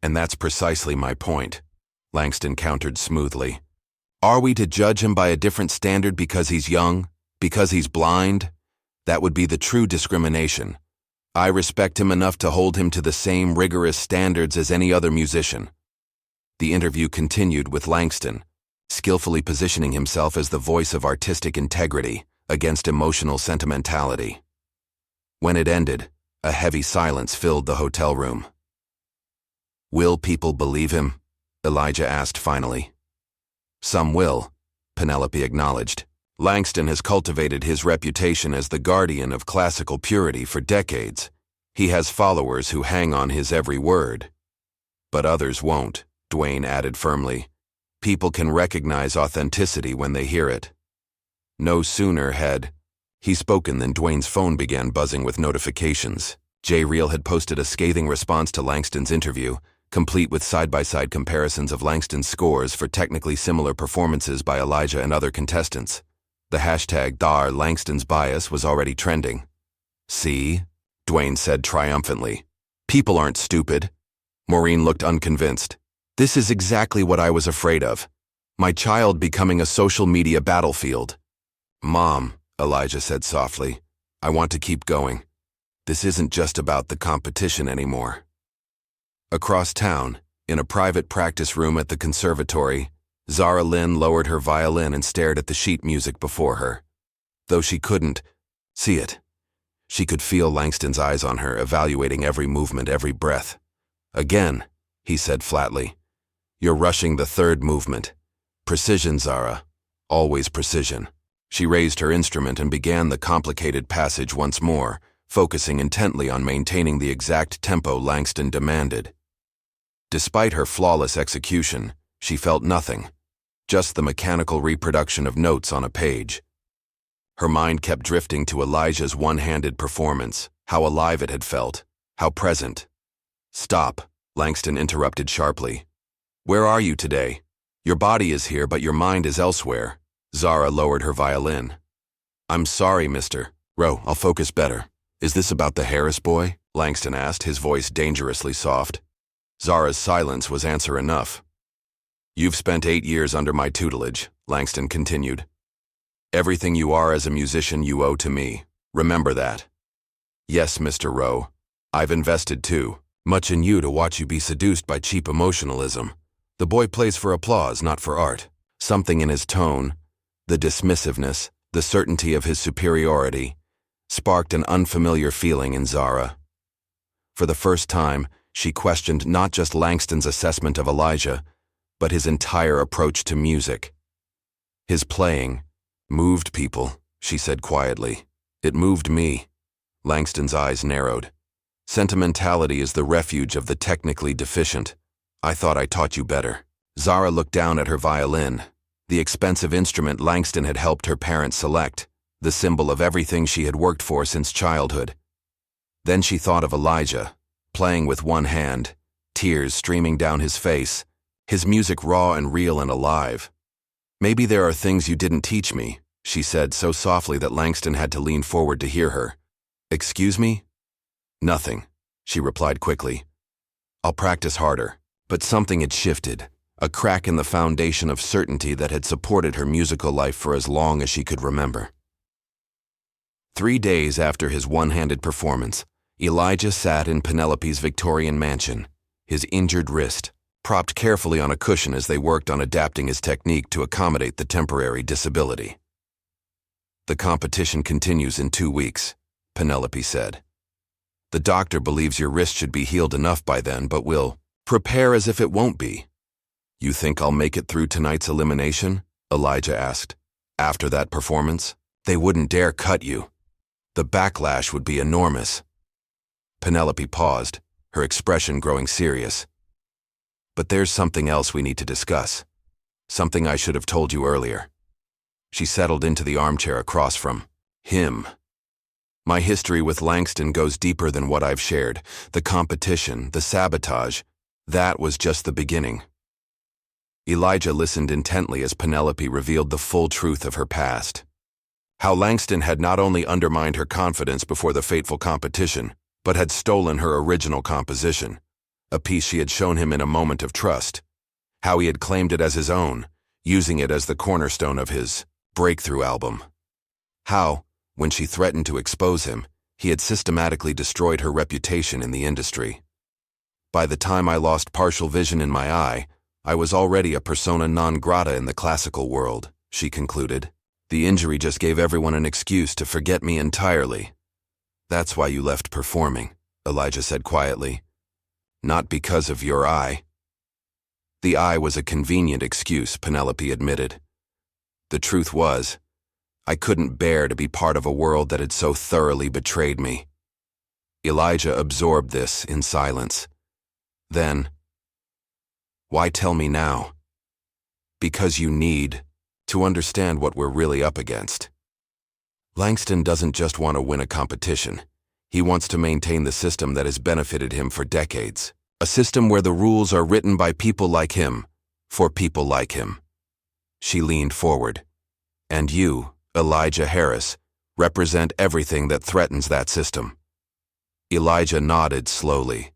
And that's precisely my point, Langston countered smoothly. Are we to judge him by a different standard because he's young, because he's blind? That would be the true discrimination. I respect him enough to hold him to the same rigorous standards as any other musician. The interview continued with Langston, skillfully positioning himself as the voice of artistic integrity against emotional sentimentality. When it ended, a heavy silence filled the hotel room. Will people believe him? Elijah asked finally. Some will, Penelope acknowledged. Langston has cultivated his reputation as the guardian of classical purity for decades. He has followers who hang on his every word. But others won't, Dwayne added firmly. People can recognize authenticity when they hear it. No sooner had he spoken than Dwayne's phone began buzzing with notifications. J-Reel had posted a scathing response to Langston's interview, complete with side-by-side comparisons of Langston's scores for technically similar performances by Elijah and other contestants. The hashtag #Langston's bias was already trending. See? Dwayne said triumphantly. People aren't stupid. Maureen looked unconvinced. This is exactly what I was afraid of. My child becoming a social media battlefield. Mom, Elijah said softly, I want to keep going. This isn't just about the competition anymore. Across town, in a private practice room at the conservatory, Zara Lynn lowered her violin and stared at the sheet music before her. Though she couldn't see it, she could feel Langston's eyes on her, evaluating every movement, every breath. Again, he said flatly, you're rushing the third movement. Precision, Zara. Always precision. She raised her instrument and began the complicated passage once more, focusing intently on maintaining the exact tempo Langston demanded. Despite her flawless execution, she felt nothing, just the mechanical reproduction of notes on a page. Her mind kept drifting to Elijah's one-handed performance, how alive it had felt, how present. Stop, Langston interrupted sharply. Where are you today? Your body is here, but your mind is elsewhere. Zara lowered her violin. I'm sorry, Mr. Rowe, I'll focus better. Is this about the Harris boy? Langston asked, his voice dangerously soft. Zara's silence was answer enough. You've spent 8 years under my tutelage, Langston continued. Everything you are as a musician you owe to me. Remember that. Yes, Mr. Rowe. I've invested too, Much in you to watch you be seduced by cheap emotionalism. The boy plays for applause, not for art. Something in his tone, the dismissiveness, the certainty of his superiority, sparked an unfamiliar feeling in Zara. For the first time, she questioned not just Langston's assessment of Elijah, but his entire approach to music. His playing moved people, she said quietly. It moved me. Langston's eyes narrowed. Sentimentality is the refuge of the technically deficient. I thought I taught you better. Zara looked down at her violin, the expensive instrument Langston had helped her parents select, the symbol of everything she had worked for since childhood. Then she thought of Elijah, playing with one hand, tears streaming down his face, his music raw and real and alive. Maybe there are things you didn't teach me, she said so softly that Langston had to lean forward to hear her. Excuse me? Nothing, she replied quickly. I'll practice harder. But something had shifted, a crack in the foundation of certainty that had supported her musical life for as long as she could remember. 3 days after his one-handed performance, Elijah sat in Penelope's Victorian mansion, his injured wrist, propped carefully on a cushion as they worked on adapting his technique to accommodate the temporary disability. The competition continues in 2 weeks, Penelope said. The doctor believes your wrist should be healed enough by then, but will prepare as if it won't be. You think I'll make it through tonight's elimination? Elijah asked. After that performance, they wouldn't dare cut you. The backlash would be enormous. Penelope paused, her expression growing serious. But there's something else we need to discuss. Something I should have told you earlier. She settled into the armchair across from him. My history with Langston goes deeper than what I've shared. The competition, the sabotage, that was just the beginning. Elijah listened intently as Penelope revealed the full truth of her past. How Langston had not only undermined her confidence before the fateful competition, but had stolen her original composition, a piece she had shown him in a moment of trust. How he had claimed it as his own, using it as the cornerstone of his breakthrough album. How, when she threatened to expose him, he had systematically destroyed her reputation in the industry. By the time I lost partial vision in my eye, I was already a persona non grata in the classical world, she concluded. The injury just gave everyone an excuse to forget me entirely. That's why you left performing, Elijah said quietly. Not because of your eye. The eye was a convenient excuse, Penelope admitted. The truth was, I couldn't bear to be part of a world that had so thoroughly betrayed me. Elijah absorbed this in silence. Then, why tell me now? Because you need to understand what we're really up against. Langston doesn't just want to win a competition. He wants to maintain the system that has benefited him for decades. A system where the rules are written by people like him, for people like him. She leaned forward. And you, Elijah Harris, represent everything that threatens that system. Elijah nodded slowly.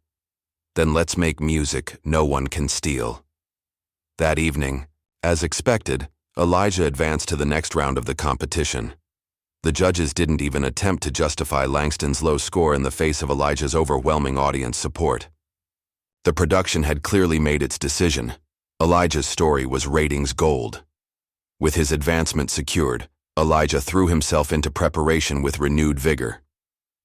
Then let's make music no one can steal. That evening, as expected, Elijah advanced to the next round of the competition. The judges didn't even attempt to justify Langston's low score in the face of Elijah's overwhelming audience support. The production had clearly made its decision. Elijah's story was ratings gold. With his advancement secured, Elijah threw himself into preparation with renewed vigor.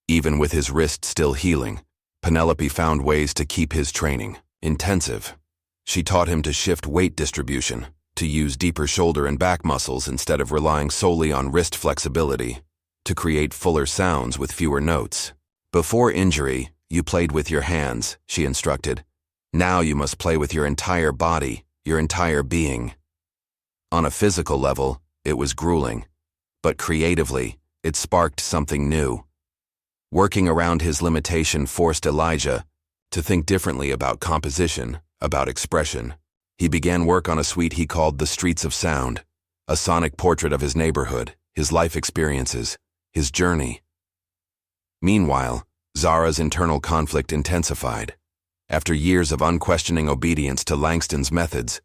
Even with his wrist still healing, Penelope found ways to keep his training intensive. She taught him to shift weight distribution, to use deeper shoulder and back muscles instead of relying solely on wrist flexibility, to create fuller sounds with fewer notes. Before injury, you played with your hands, she instructed. Now you must play with your entire body, your entire being. On a physical level, it was grueling, but creatively, it sparked something new. Working around his limitation forced Elijah to think differently about composition, about expression. He began work on a suite he called The Streets of Sound, a sonic portrait of his neighborhood, his life experiences, his journey. Meanwhile, Zara's internal conflict intensified. After years of unquestioning obedience to Langston's methods,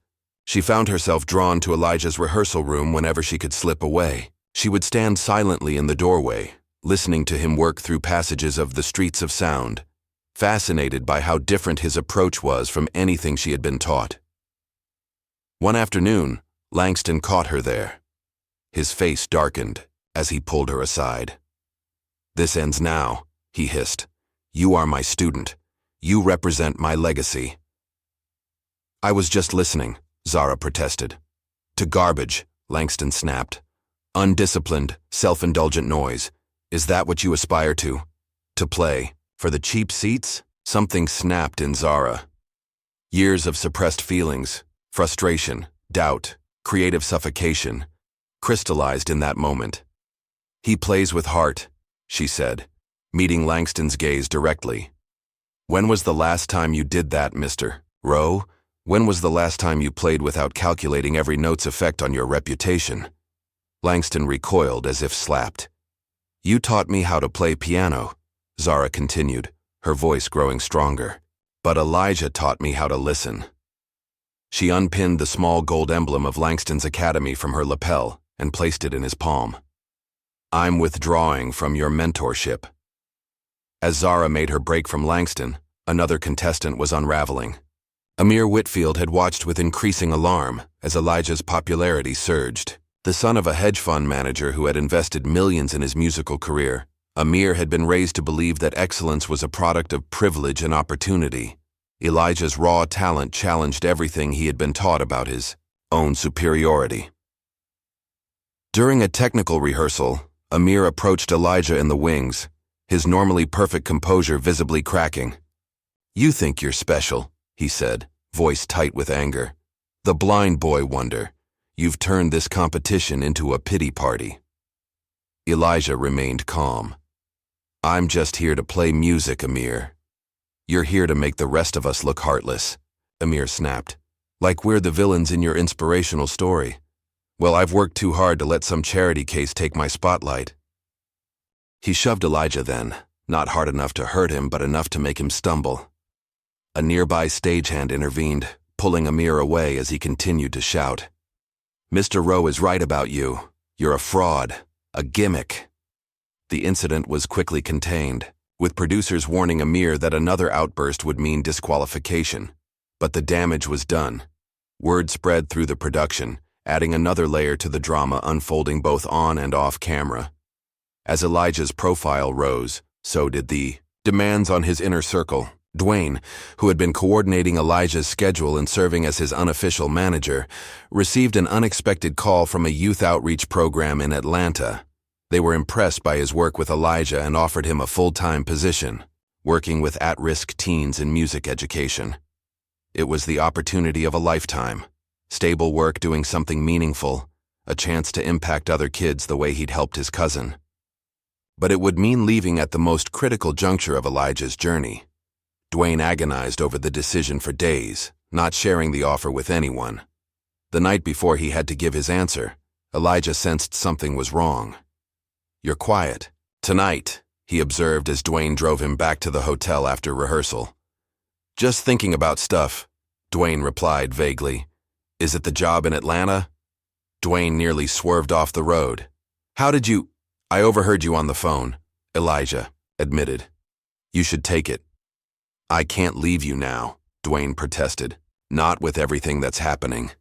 she found herself drawn to Elijah's rehearsal room whenever she could slip away. She would stand silently in the doorway, listening to him work through passages of The Streets of Sound, fascinated by how different his approach was from anything she had been taught. One afternoon, Langston caught her there. His face darkened as he pulled her aside. "This ends now," he hissed. "You are my student. You represent my legacy." "I was just listening," Zara protested. "To garbage," Langston snapped. "Undisciplined, self-indulgent noise. Is that what you aspire to? To play? For the cheap seats?" Something snapped in Zara. Years of suppressed feelings, frustration, doubt, creative suffocation, crystallized in that moment. "He plays with heart," she said, meeting Langston's gaze directly. "When was the last time you did that, Mr. Rowe? When was the last time you played without calculating every note's effect on your reputation?" Langston recoiled as if slapped. "You taught me how to play piano," Zara continued, her voice growing stronger. "But Elijah taught me how to listen." She unpinned the small gold emblem of Langston's academy from her lapel and placed it in his palm. "I'm withdrawing from your mentorship." As Zara made her break from Langston, another contestant was unraveling. Amir Whitfield had watched with increasing alarm as Elijah's popularity surged. The son of a hedge fund manager who had invested millions in his musical career, Amir had been raised to believe that excellence was a product of privilege and opportunity. Elijah's raw talent challenged everything he had been taught about his own superiority. During a technical rehearsal, Amir approached Elijah in the wings, his normally perfect composure visibly cracking. "You think you're special," he said, voice tight with anger. "The blind boy wonder. You've turned this competition into a pity party." Elijah remained calm. "I'm just here to play music, Amir." "You're here to make the rest of us look heartless," Amir snapped. "Like we're the villains in your inspirational story. Well, I've worked too hard to let some charity case take my spotlight." He shoved Elijah then, not hard enough to hurt him but enough to make him stumble. A nearby stagehand intervened, pulling Amir away as he continued to shout. "Mr. Rowe is right about you. You're a fraud, a gimmick." The incident was quickly contained, with producers warning Amir that another outburst would mean disqualification. But the damage was done. Word spread through the production, adding another layer to the drama unfolding both on and off camera. As Elijah's profile rose, so did the demands on his inner circle. Dwayne, who had been coordinating Elijah's schedule and serving as his unofficial manager, received an unexpected call from a youth outreach program in Atlanta. They were impressed by his work with Elijah and offered him a full-time position, working with at-risk teens in music education. It was the opportunity of a lifetime. Stable work doing something meaningful, a chance to impact other kids the way he'd helped his cousin. But it would mean leaving at the most critical juncture of Elijah's journey. Dwayne agonized over the decision for days, not sharing the offer with anyone. The night before he had to give his answer, Elijah sensed something was wrong. "You're quiet. Tonight," he observed as Dwayne drove him back to the hotel after rehearsal. "Just thinking about stuff," Dwayne replied vaguely. "Is it the job in Atlanta?" Dwayne nearly swerved off the road. "How did you—" "I overheard you on the phone," Elijah admitted. "You should take it." "I can't leave you now," Dwayne protested. "Not with everything that's happening."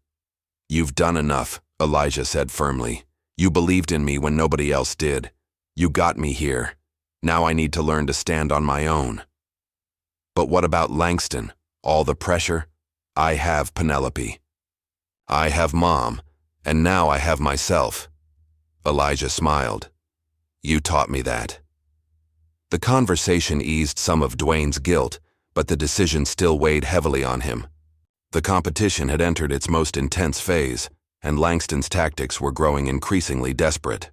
"You've done enough," Elijah said firmly. "You believed in me when nobody else did. You got me here. Now I need to learn to stand on my own." "But what about Langston? All the pressure? I have Penelope. I have Mom, and now I have myself." Elijah smiled. "You taught me that." The conversation eased some of Dwayne's guilt, but the decision still weighed heavily on him. The competition had entered its most intense phase, and Langston's tactics were growing increasingly desperate.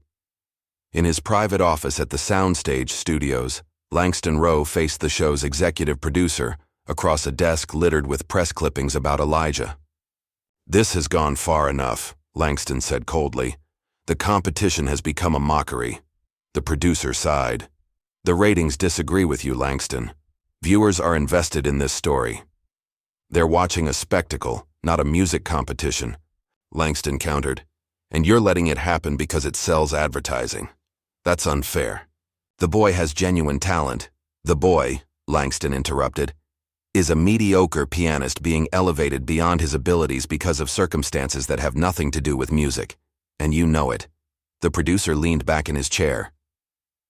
In his private office at the Soundstage Studios, Langston Rowe faced the show's executive producer across a desk littered with press clippings about Elijah. "This has gone far enough," Langston said coldly. "The competition has become a mockery." The producer sighed. "The ratings disagree with you, Langston. Viewers are invested in this story. They're watching a spectacle, not a music competition," Langston countered. "And you're letting it happen because it sells advertising. That's unfair. The boy has genuine talent. The boy, Langston interrupted, is a mediocre pianist being elevated beyond his abilities because of circumstances that have nothing to do with music. And you know it. The producer leaned back in his chair.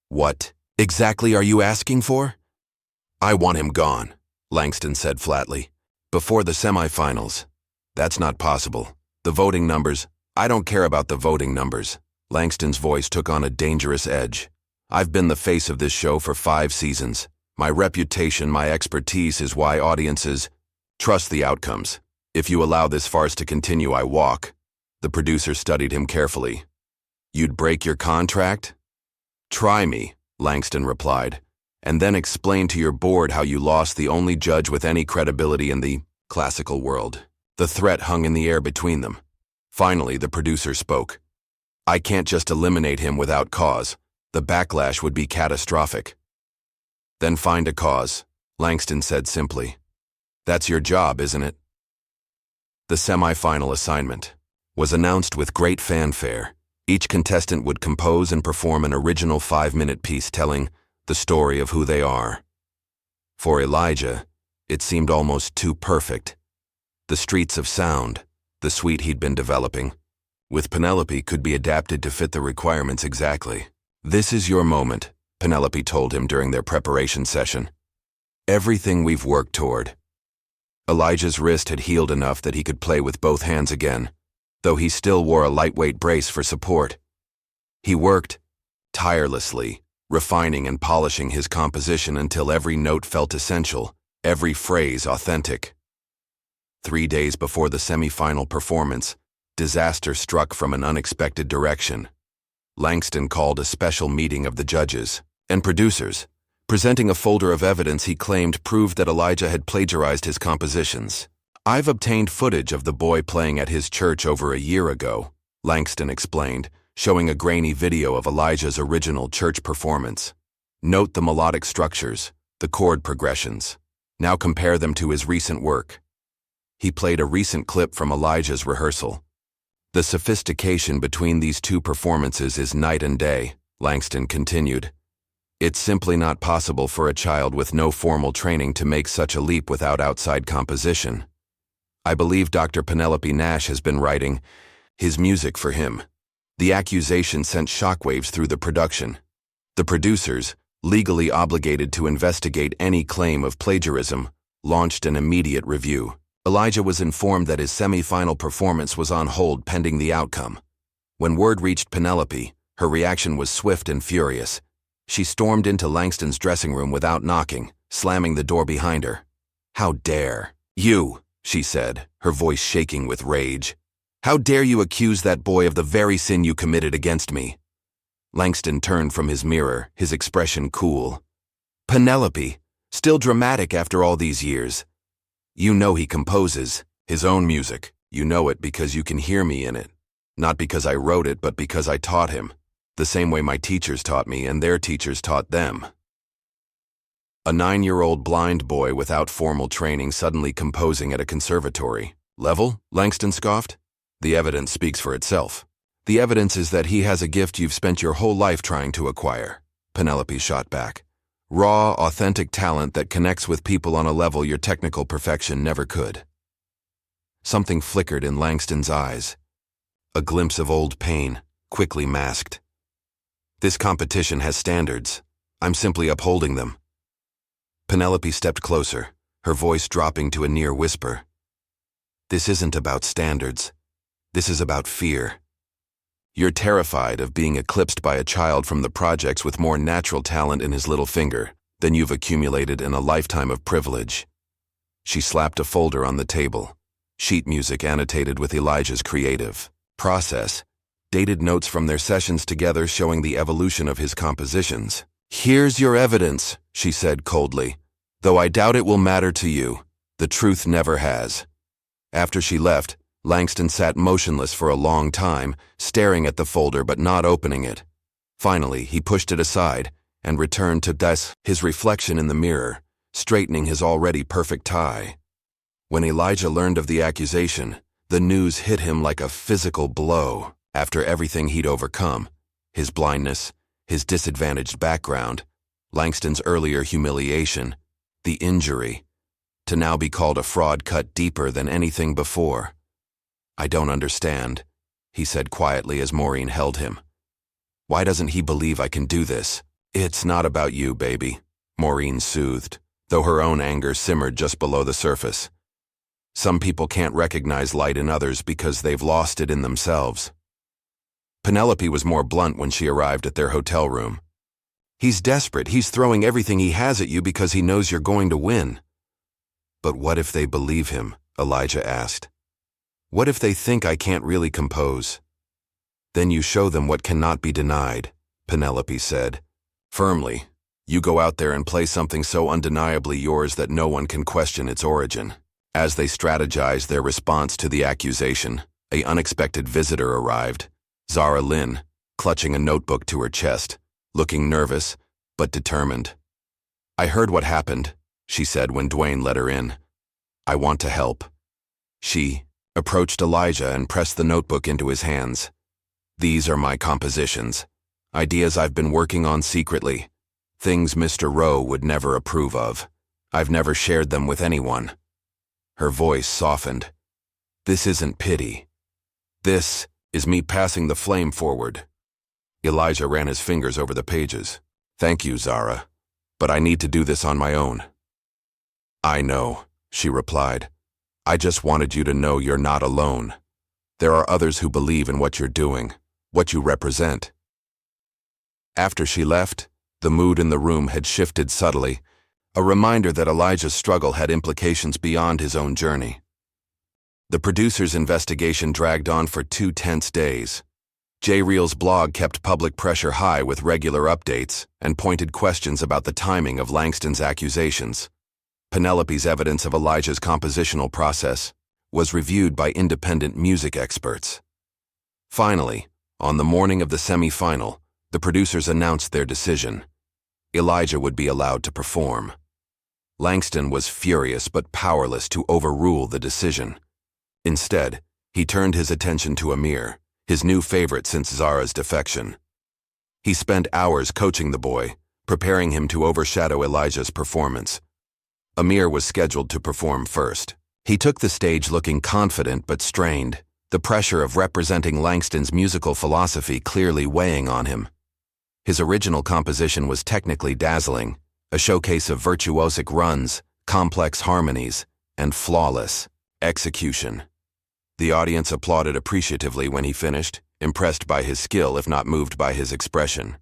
What exactly are you asking for? I want him gone, Langston said flatly. Before the semifinals. That's not possible. The voting numbers, I don't care about the voting numbers. Langston's voice took on a dangerous edge. I've been the face of this show for 5 seasons. My reputation, my expertise is why audiences trust the outcomes. If you allow this farce to continue, I walk. The producer studied him carefully. You'd break your contract? Try me, Langston replied, and then explain to your board how you lost the only judge with any credibility in the classical world. The threat hung in the air between them. Finally, the producer spoke. I can't just eliminate him without cause. The backlash would be catastrophic. Then find a cause, Langston said simply. That's your job, isn't it? The semi-final assignment was announced with great fanfare. Each contestant would compose and perform an original 5-minute piece telling the story of who they are. For Elijah, it seemed almost too perfect. The streets of sound, the suite he'd been developing, with Penelope could be adapted to fit the requirements exactly. This is your moment, Penelope told him during their preparation session. Everything we've worked toward. Elijah's wrist had healed enough that he could play with both hands again, though he still wore a lightweight brace for support. He worked tirelessly, refining and polishing his composition until every note felt essential, every phrase authentic. 3 days before the semi-final performance, disaster struck from an unexpected direction. Langston called a special meeting of the judges and producers, presenting a folder of evidence he claimed proved that Elijah had plagiarized his compositions. I've obtained footage of the boy playing at his church over a year ago, Langston explained, showing a grainy video of Elijah's original church performance. Note the melodic structures, the chord progressions. Now compare them to his recent work. He played a recent clip from Elijah's rehearsal. The sophistication between these two performances is night and day, Langston continued. It's simply not possible for a child with no formal training to make such a leap without outside composition. I believe Dr. Penelope Nash has been writing his music for him. The accusation sent shockwaves through the production. The producers, legally obligated to investigate any claim of plagiarism, launched an immediate review. Elijah was informed that his semi-final performance was on hold pending the outcome. When word reached Penelope, her reaction was swift and furious. She stormed into Langston's dressing room without knocking, slamming the door behind her. How dare you, she said, her voice shaking with rage. How dare you accuse that boy of the very sin you committed against me? Langston turned from his mirror, his expression cool. Penelope, still dramatic after all these years. You know he composes his own music. You know it because you can hear me in it. Not because I wrote it, but because I taught him. The same way my teachers taught me and their teachers taught them. A 9-year-old blind boy without formal training suddenly composing at a conservatory level, Langston scoffed. The evidence speaks for itself. The evidence is that he has a gift you've spent your whole life trying to acquire, Penelope shot back. Raw, authentic talent that connects with people on a level your technical perfection never could. Something flickered in Langston's eyes. A glimpse of old pain, quickly masked. This competition has standards. I'm simply upholding them. Penelope stepped closer, her voice dropping to a near whisper. This isn't about standards. This is about fear. You're terrified of being eclipsed by a child from the projects with more natural talent in his little finger than you've accumulated in a lifetime of privilege. She slapped a folder on the table, sheet music annotated with Elijah's creative process, dated notes from their sessions together showing the evolution of his compositions. Here's your evidence, she said coldly. Though I doubt it will matter to you, the truth never has. After she left, Langston sat motionless for a long time, staring at the folder but not opening it. Finally, he pushed it aside and returned to his reflection in the mirror, straightening his already perfect tie. When Elijah learned of the accusation, the news hit him like a physical blow. After everything he'd overcome, his blindness, his disadvantaged background, Langston's earlier humiliation, the injury, to now be called a fraud cut deeper than anything before. "I don't understand," he said quietly as Maureen held him. "Why doesn't he believe I can do this?" "It's not about you, baby," Maureen soothed, though her own anger simmered just below the surface. "Some people can't recognize light in others because they've lost it in themselves." Penelope was more blunt when she arrived at their hotel room. "He's desperate. He's throwing everything he has at you because he knows you're going to win." "But what if they believe him?" Elijah asked. "What if they think I can't really compose?" "Then you show them what cannot be denied," Penelope said. Firmly, "You go out there and play something so undeniably yours that no one can question its origin." As they strategized their response to the accusation, an unexpected visitor arrived, Zara Lynn, clutching a notebook to her chest, looking nervous but determined. "I heard what happened," she said when Dwayne let her in. "I want to help." She approached Elijah and pressed the notebook into his hands. "These are my compositions, ideas I've been working on secretly, things Mr. Rowe would never approve of. I've never shared them with anyone." Her voice softened. "This isn't pity. This is me passing the flame forward." Elijah ran his fingers over the pages. "Thank you, Zara, but I need to do this on my own." "I know," she replied. "I just wanted you to know you're not alone. There are others who believe in what you're doing, what you represent." After she left, the mood in the room had shifted subtly, a reminder that Elijah's struggle had implications beyond his own journey. The producer's investigation dragged on for 2 tense days. J-Reel's blog kept public pressure high with regular updates and pointed questions about the timing of Langston's accusations. Penelope's evidence of Elijah's compositional process was reviewed by independent music experts. Finally, on the morning of the semi-final, the producers announced their decision. Elijah would be allowed to perform. Langston was furious but powerless to overrule the decision. Instead, he turned his attention to Amir, his new favorite since Zara's defection. He spent hours coaching the boy, preparing him to overshadow Elijah's performance. Amir was scheduled to perform first. He took the stage looking confident but strained, the pressure of representing Langston's musical philosophy clearly weighing on him. His original composition was technically dazzling, a showcase of virtuosic runs, complex harmonies, and flawless execution. The audience applauded appreciatively when he finished, impressed by his skill if not moved by his expression.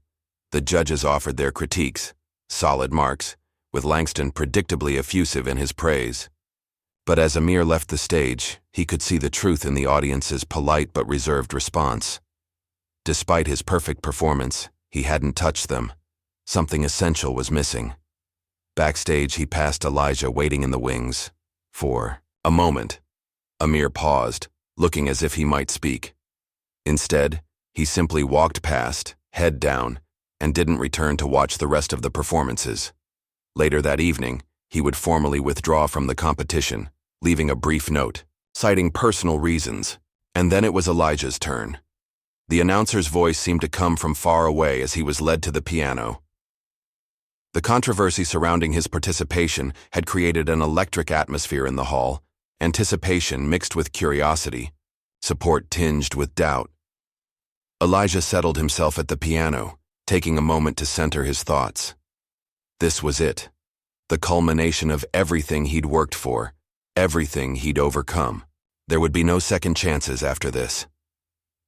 The judges offered their critiques, solid marks, with Langston predictably effusive in his praise. But as Amir left the stage, he could see the truth in the audience's polite but reserved response. Despite his perfect performance, he hadn't touched them. Something essential was missing. Backstage, he passed Elijah waiting in the wings. For a moment, Amir paused, looking as if he might speak. Instead, he simply walked past, head down, and didn't return to watch the rest of the performances. Later that evening, he would formally withdraw from the competition, leaving a brief note, citing personal reasons, and then it was Elijah's turn. The announcer's voice seemed to come from far away as he was led to the piano. The controversy surrounding his participation had created an electric atmosphere in the hall, anticipation mixed with curiosity, support tinged with doubt. Elijah settled himself at the piano, taking a moment to center his thoughts. This was it, the culmination of everything he'd worked for, everything he'd overcome. There would be no second chances after this.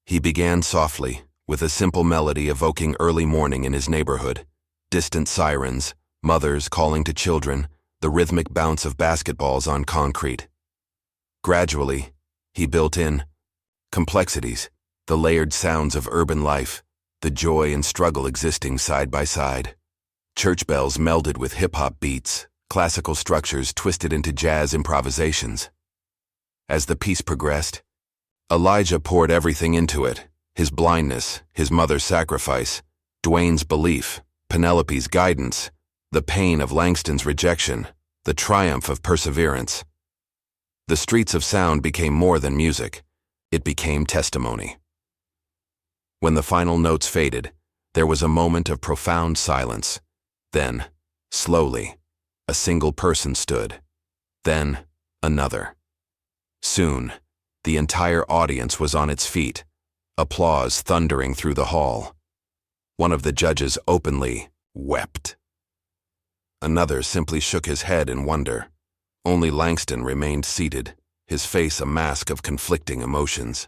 He began softly, with a simple melody evoking early morning in his neighborhood, distant sirens, mothers calling to children, the rhythmic bounce of basketballs on concrete. Gradually, he built in complexities, the layered sounds of urban life, the joy and struggle existing side by side. Church bells melded with hip-hop beats, classical structures twisted into jazz improvisations. As the piece progressed, Elijah poured everything into it, his blindness, his mother's sacrifice, Dwayne's belief, Penelope's guidance, the pain of Langston's rejection, the triumph of perseverance. The streets of sound became more than music. It became testimony. When the final notes faded, there was a moment of profound silence. Then, slowly, A single person stood. Then, another. Soon, the entire audience was on its feet, applause thundering through the hall. One of the judges openly wept. Another simply shook his head in wonder. Only Langston remained seated, his face a mask of conflicting emotions.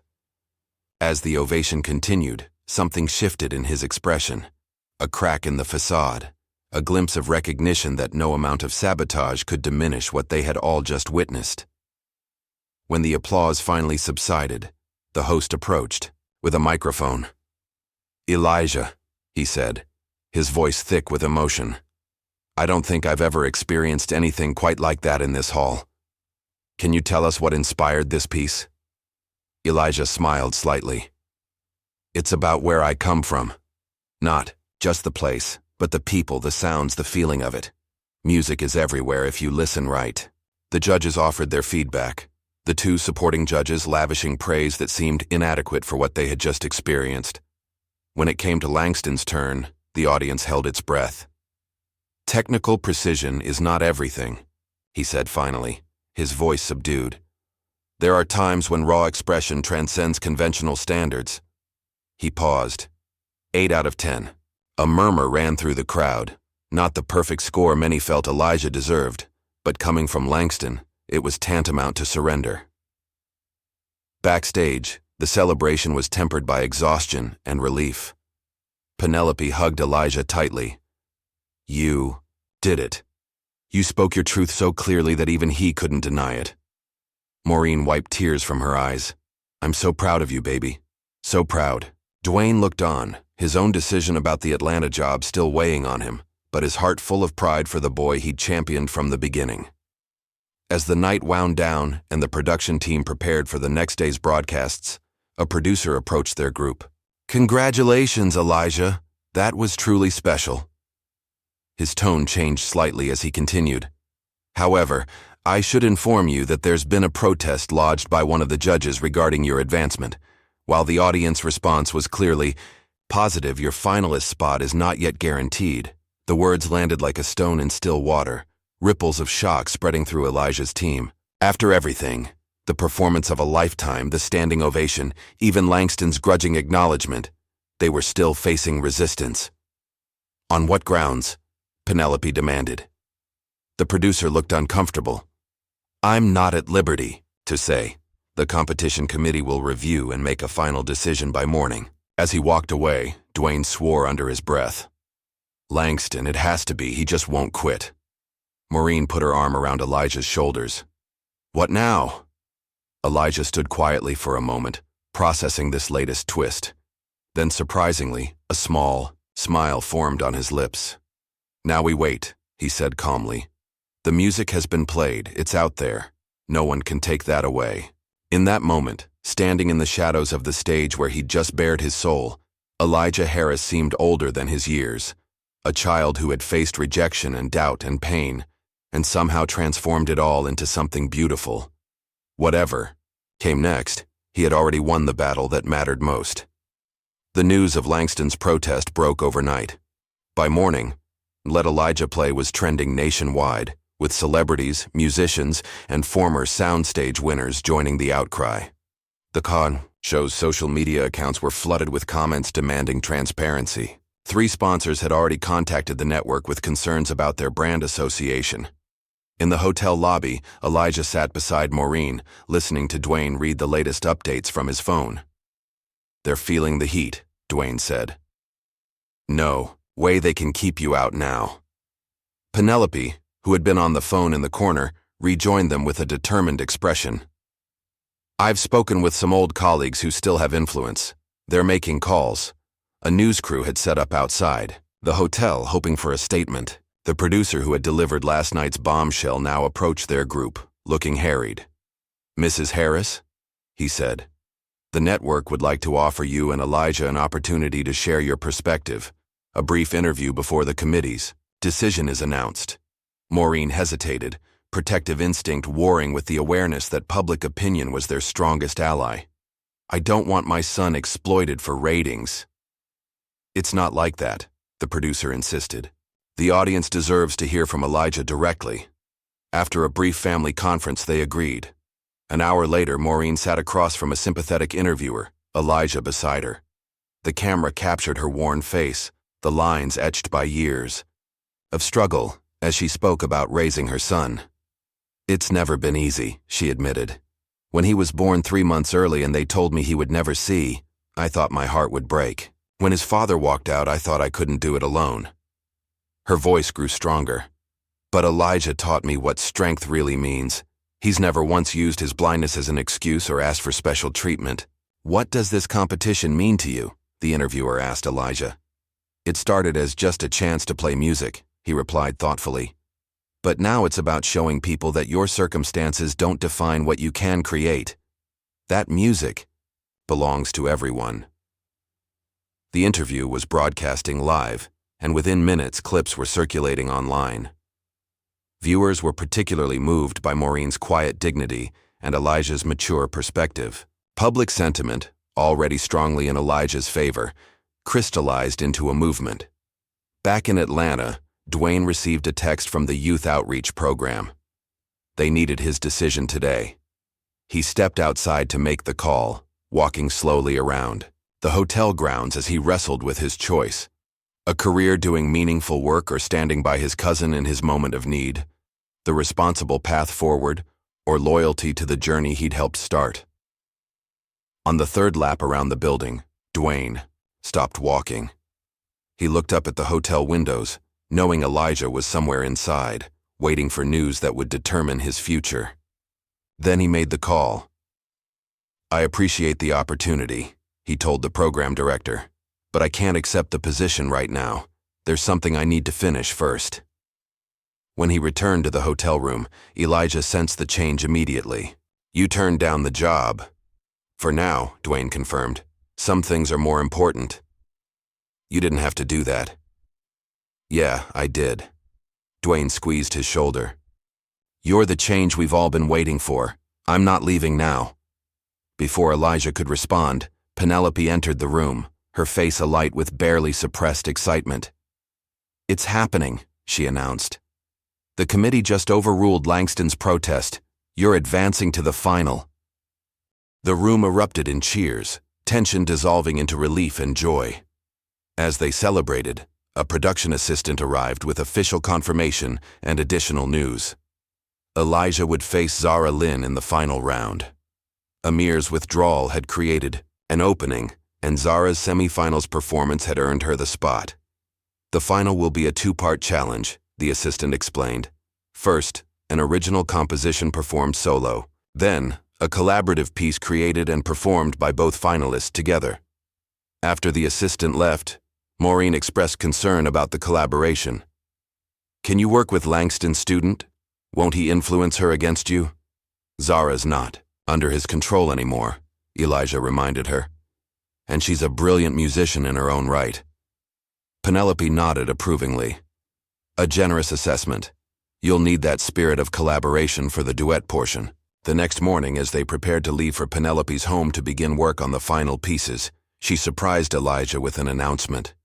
As the ovation continued, something shifted in his expression. A crack in the facade, a glimpse of recognition that no amount of sabotage could diminish what they had all just witnessed. When the applause finally subsided, the host approached, with a microphone. "Elijah," he said, his voice thick with emotion. "I don't think I've ever experienced anything quite like that in this hall. Can you tell us what inspired this piece?" Elijah smiled slightly. "It's about where I come from. Not just the place, but the people, the sounds, the feeling of it. Music is everywhere if you listen right." The judges offered their feedback, the two supporting judges lavishing praise that seemed inadequate for what they had just experienced. When it came to Langston's turn, the audience held its breath. "Technical precision is not everything," he said finally, his voice subdued. "There are times when raw expression transcends conventional standards." He paused. 8 out of 10. A murmur ran through the crowd, not the perfect score many felt Elijah deserved, but coming from Langston, it was tantamount to surrender. Backstage, the celebration was tempered by exhaustion and relief. Penelope hugged Elijah tightly. "You did it. You spoke your truth so clearly that even he couldn't deny it." Maureen wiped tears from her eyes. "I'm so proud of you, baby. So proud." Dwayne looked on, his own decision about the Atlanta job still weighing on him, but his heart full of pride for the boy he'd championed from the beginning. As the night wound down and the production team prepared for the next day's broadcasts, a producer approached their group. "Congratulations, Elijah. That was truly special." His tone changed slightly as he continued. "However, I should inform you that there's been a protest lodged by one of the judges regarding your advancement. While the audience response was clearly positive, your finalist spot is not yet guaranteed." The words landed like a stone in still water, ripples of shock spreading through Elijah's team. After everything, the performance of a lifetime, the standing ovation, even Langston's grudging acknowledgement, they were still facing resistance. "On what grounds?" Penelope demanded. The producer looked uncomfortable. "I'm not at liberty to say. The competition committee will review and make a final decision by morning." As he walked away, Dwayne swore under his breath. "Langston, it has to be. He just won't quit." Maureen put her arm around Elijah's shoulders. "What now?" Elijah stood quietly for a moment, processing this latest twist. Then, surprisingly, a small smile formed on his lips. "Now we wait," he said calmly. "The music has been played. It's out there. No one can take that away." In that moment, standing in the shadows of the stage where he'd just bared his soul, Elijah Harris seemed older than his years, a child who had faced rejection and doubt and pain, and somehow transformed it all into something beautiful. Whatever came next, he had already won the battle that mattered most. The news of Langston's protest broke overnight. By morning, Let Elijah Play was trending nationwide, with celebrities, musicians, and former soundstage winners joining the outcry. The show's social media accounts were flooded with comments demanding transparency. 3 sponsors had already contacted the network with concerns about their brand association. In the hotel lobby, Elijah sat beside Maureen, listening to Dwayne read the latest updates from his phone. "They're feeling the heat," Dwayne said. "No way they can keep you out now." Penelope, who had been on the phone in the corner, rejoined them with a determined expression. "I've spoken with some old colleagues who still have influence. They're making calls." A news crew had set up outside the hotel, hoping for a statement. The producer who had delivered last night's bombshell now approached their group, looking harried. "Mrs. Harris," he said, "the network would like to offer you and Elijah an opportunity to share your perspective. A brief interview before the committee's decision is announced." Maureen hesitated, protective instinct warring with the awareness that public opinion was their strongest ally. "I don't want my son exploited for ratings." "It's not like that," the producer insisted. The audience deserves to hear from Elijah directly. After a brief family conference, they agreed. An hour later, Maureen sat across from a sympathetic interviewer, Elijah beside her. The camera captured her worn face, the lines etched by years of struggle as she spoke about raising her son. "It's never been easy," she admitted. "When he was born 3 months early and they told me he would never see, I thought my heart would break. When his father walked out, I thought I couldn't do it alone." Her voice grew stronger. "But Elijah taught me what strength really means. He's never once used his blindness as an excuse or asked for special treatment." "What does this competition mean to you?" the interviewer asked Elijah. "It started as just a chance to play music," he replied thoughtfully. "But now it's about showing people that your circumstances don't define what you can create. That music belongs to everyone." The interview was broadcasting live, and within minutes clips were circulating online. Viewers were particularly moved by Maureen's quiet dignity and Elijah's mature perspective. Public sentiment, already strongly in Elijah's favor, crystallized into a movement. Back in Atlanta, Dwayne received a text from the youth outreach program. They needed his decision today. He stepped outside to make the call, walking slowly around the hotel grounds as he wrestled with his choice. A career doing meaningful work or standing by his cousin in his moment of need, the responsible path forward, or loyalty to the journey he'd helped start. On the third lap around the building, Dwayne stopped walking. He looked up at the hotel windows, knowing Elijah was somewhere inside, waiting for news that would determine his future. Then he made the call. "I appreciate the opportunity," he told the program director, "but I can't accept the position right now. There's something I need to finish first." When he returned to the hotel room, Elijah sensed the change immediately. "You turned down the job." "For now," Dwayne confirmed. "Some things are more important." "You didn't have to do that." "Yeah, I did." Dwayne squeezed his shoulder. "You're the change we've all been waiting for. I'm not leaving now." Before Elijah could respond, Penelope entered the room, her face alight with barely suppressed excitement. "It's happening," she announced. "The committee just overruled Langston's protest. You're advancing to the final." The room erupted in cheers, tension dissolving into relief and joy. As they celebrated, a production assistant arrived with official confirmation and additional news. Elijah would face Zara in the final round. Amir's withdrawal had created an opening, and Zara's semifinals performance had earned her the spot. "The final will be a 2-part challenge," the assistant explained. "First, an original composition performed solo. Then, a collaborative piece created and performed by both finalists together." After the assistant left, Maureen expressed concern about the collaboration. "Can you work with Langston's student? Won't he influence her against you?" "Zara's not under his control anymore," Elijah reminded her. "And she's a brilliant musician in her own right." Penelope nodded approvingly. "A generous assessment. You'll need that spirit of collaboration for the duet portion." The next morning, as they prepared to leave for Penelope's home to begin work on the final pieces, she surprised Elijah with an announcement.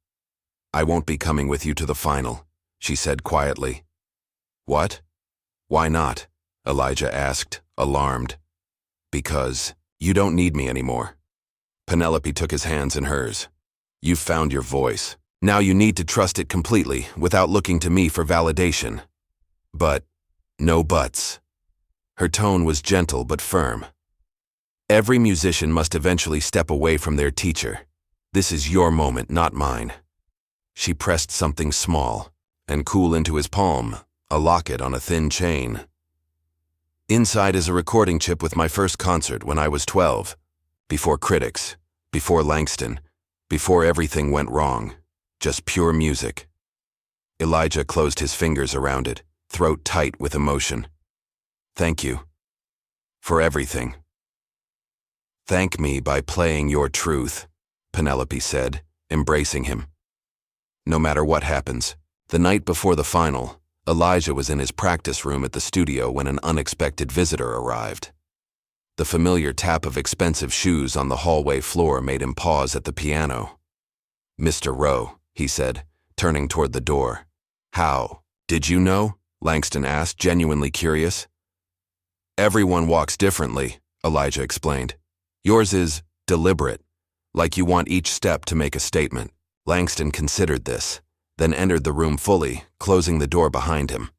"I won't be coming with you to the final," she said quietly. "What? Why not?" Elijah asked, alarmed. "Because you don't need me anymore." Penelope took his hands in hers. "You've found your voice. Now you need to trust it completely, without looking to me for validation." "But, no buts." Her tone was gentle but firm. "Every musician must eventually step away from their teacher. This is your moment, not mine." She pressed something small and cool into his palm, a locket on a thin chain. "Inside is a recording chip with my first concert when I was 12. Before critics, before Langston, before everything went wrong. Just pure music." Elijah closed his fingers around it, throat tight with emotion. "Thank you. For everything." "Thank me by playing your truth," Penelope said, embracing him. No matter what happens, the night before the final, Elijah was in his practice room at the studio when an unexpected visitor arrived. The familiar tap of expensive shoes on the hallway floor made him pause at the piano. "Mr. Rowe," he said, turning toward the door. How? Did you know? Langston asked, genuinely curious. Everyone walks differently, Elijah explained. Yours is deliberate, like you want each step to make a statement. Langston considered this, then entered the room fully, closing the door behind him.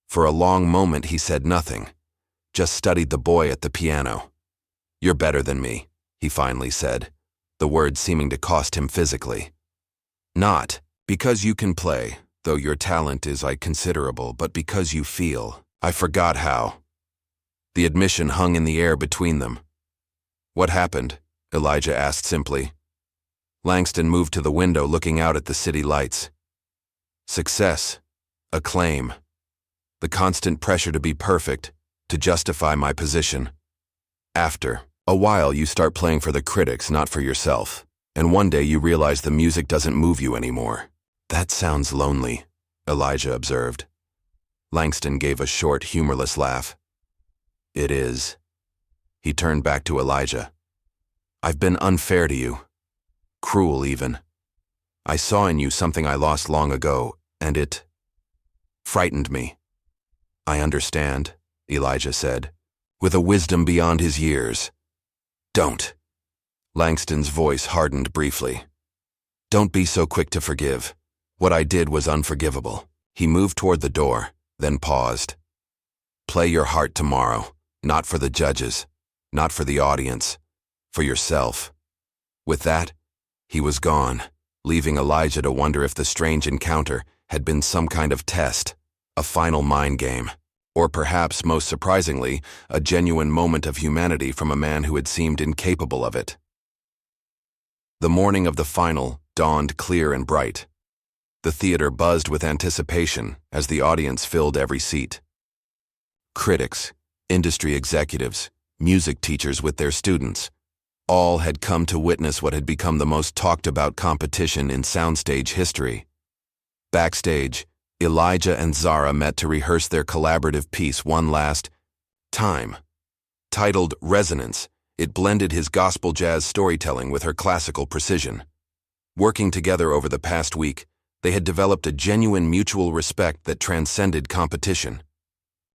For a long moment he said nothing, just studied the boy at the piano. You're better than me, he finally said, the words seeming to cost him physically. Not because you can play, though your talent is considerable, but because you feel. I forgot how. The admission hung in the air between them. What happened? Elijah asked simply. Langston moved to the window, looking out at the city lights. Success. Acclaim. The constant pressure to be perfect, to justify my position. After a while, you start playing for the critics, not for yourself. And one day you realize the music doesn't move you anymore. That sounds lonely, Elijah observed. Langston gave a short, humorless laugh. It is. He turned back to Elijah. I've been unfair to you. Cruel, even. I saw in you something I lost long ago, and it frightened me. I understand, Elijah said, with a wisdom beyond his years. Don't. Langston's voice hardened briefly. Don't be so quick to forgive. What I did was unforgivable. He moved toward the door, then paused. Play your heart tomorrow, not for the judges, not for the audience, for yourself. With that, he was gone, leaving Elijah to wonder if the strange encounter had been some kind of test, a final mind game, or perhaps, most surprisingly, a genuine moment of humanity from a man who had seemed incapable of it. The morning of the final dawned clear and bright. The theater buzzed with anticipation as the audience filled every seat. Critics, industry executives, music teachers with their students, all had come to witness what had become the most talked-about competition in soundstage history. Backstage, Elijah and Zara met to rehearse their collaborative piece one last time. Titled Resonance, it blended his gospel jazz storytelling with her classical precision. Working together over the past week, they had developed a genuine mutual respect that transcended competition.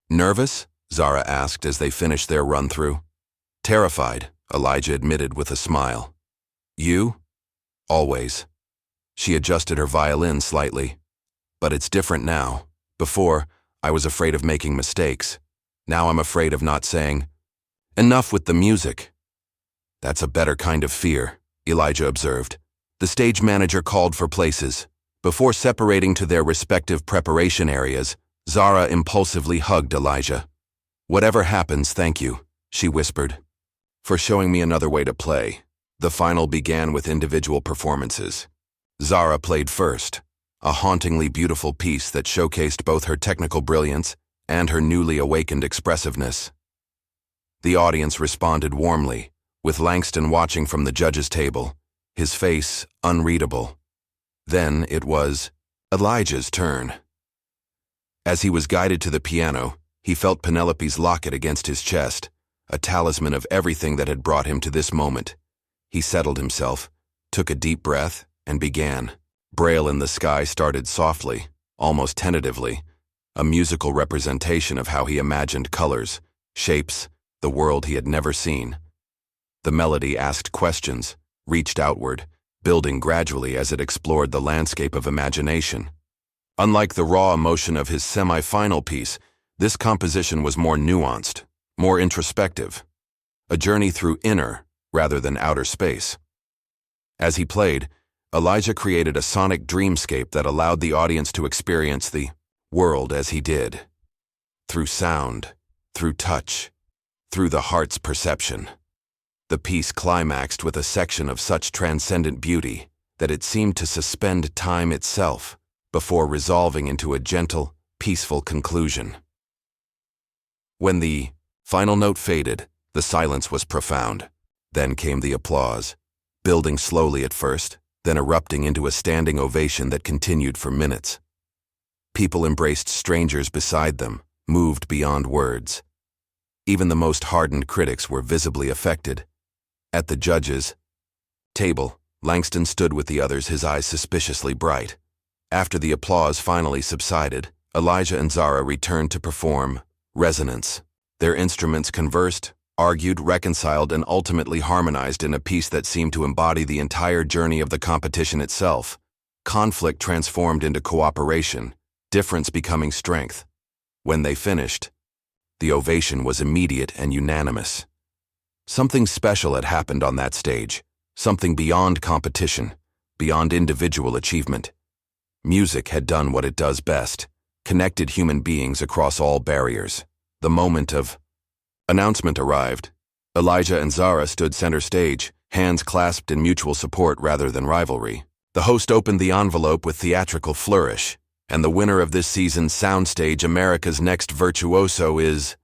Nervous? Zara asked as they finished their run-through. Terrified, Elijah admitted with a smile. You? Always. She adjusted her violin slightly. But it's different now. Before, I was afraid of making mistakes. Now I'm afraid of not saying, enough with the music. That's a better kind of fear, Elijah observed. The stage manager called for places. Before separating to their respective preparation areas, Zara impulsively hugged Elijah. Whatever happens, thank you, she whispered, for showing me another way to play. The final began with individual performances. Zara played first, a hauntingly beautiful piece that showcased both her technical brilliance and her newly awakened expressiveness. The audience responded warmly, with Langston watching from the judges' table, his face unreadable. Then it was Elijah's turn. As he was guided to the piano, he felt Penelope's locket against his chest, a talisman of everything that had brought him to this moment. He settled himself, took a deep breath, and began. Braille in the Sky started softly, almost tentatively, a musical representation of how he imagined colors, shapes, the world he had never seen. The melody asked questions, reached outward, building gradually as it explored the landscape of imagination. Unlike the raw emotion of his semi-final piece, this composition was more nuanced, more introspective, a journey through inner rather than outer space. As he played, Elijah created a sonic dreamscape that allowed the audience to experience the world as he did, through sound, through touch, through the heart's perception. The piece climaxed with a section of such transcendent beauty that it seemed to suspend time itself before resolving into a gentle, peaceful conclusion. When the final note faded, the silence was profound. Then came the applause, building slowly at first, then erupting into a standing ovation that continued for minutes. People embraced strangers beside them, moved beyond words. Even the most hardened critics were visibly affected. At the judges' table, Langston stood with the others, his eyes suspiciously bright. After the applause finally subsided, Elijah and Zara returned to perform Resonance. Their instruments conversed, argued, reconciled, and ultimately harmonized in a piece that seemed to embody the entire journey of the competition itself. Conflict transformed into cooperation, difference becoming strength. When they finished, the ovation was immediate and unanimous. Something special had happened on that stage, something beyond competition, beyond individual achievement. Music had done what it does best, connected human beings across all barriers. The moment of announcement arrived. Elijah and Zara stood center stage, hands clasped in mutual support rather than rivalry. The host opened the envelope with theatrical flourish, and the winner of this season's soundstage, America's Next Virtuoso, is...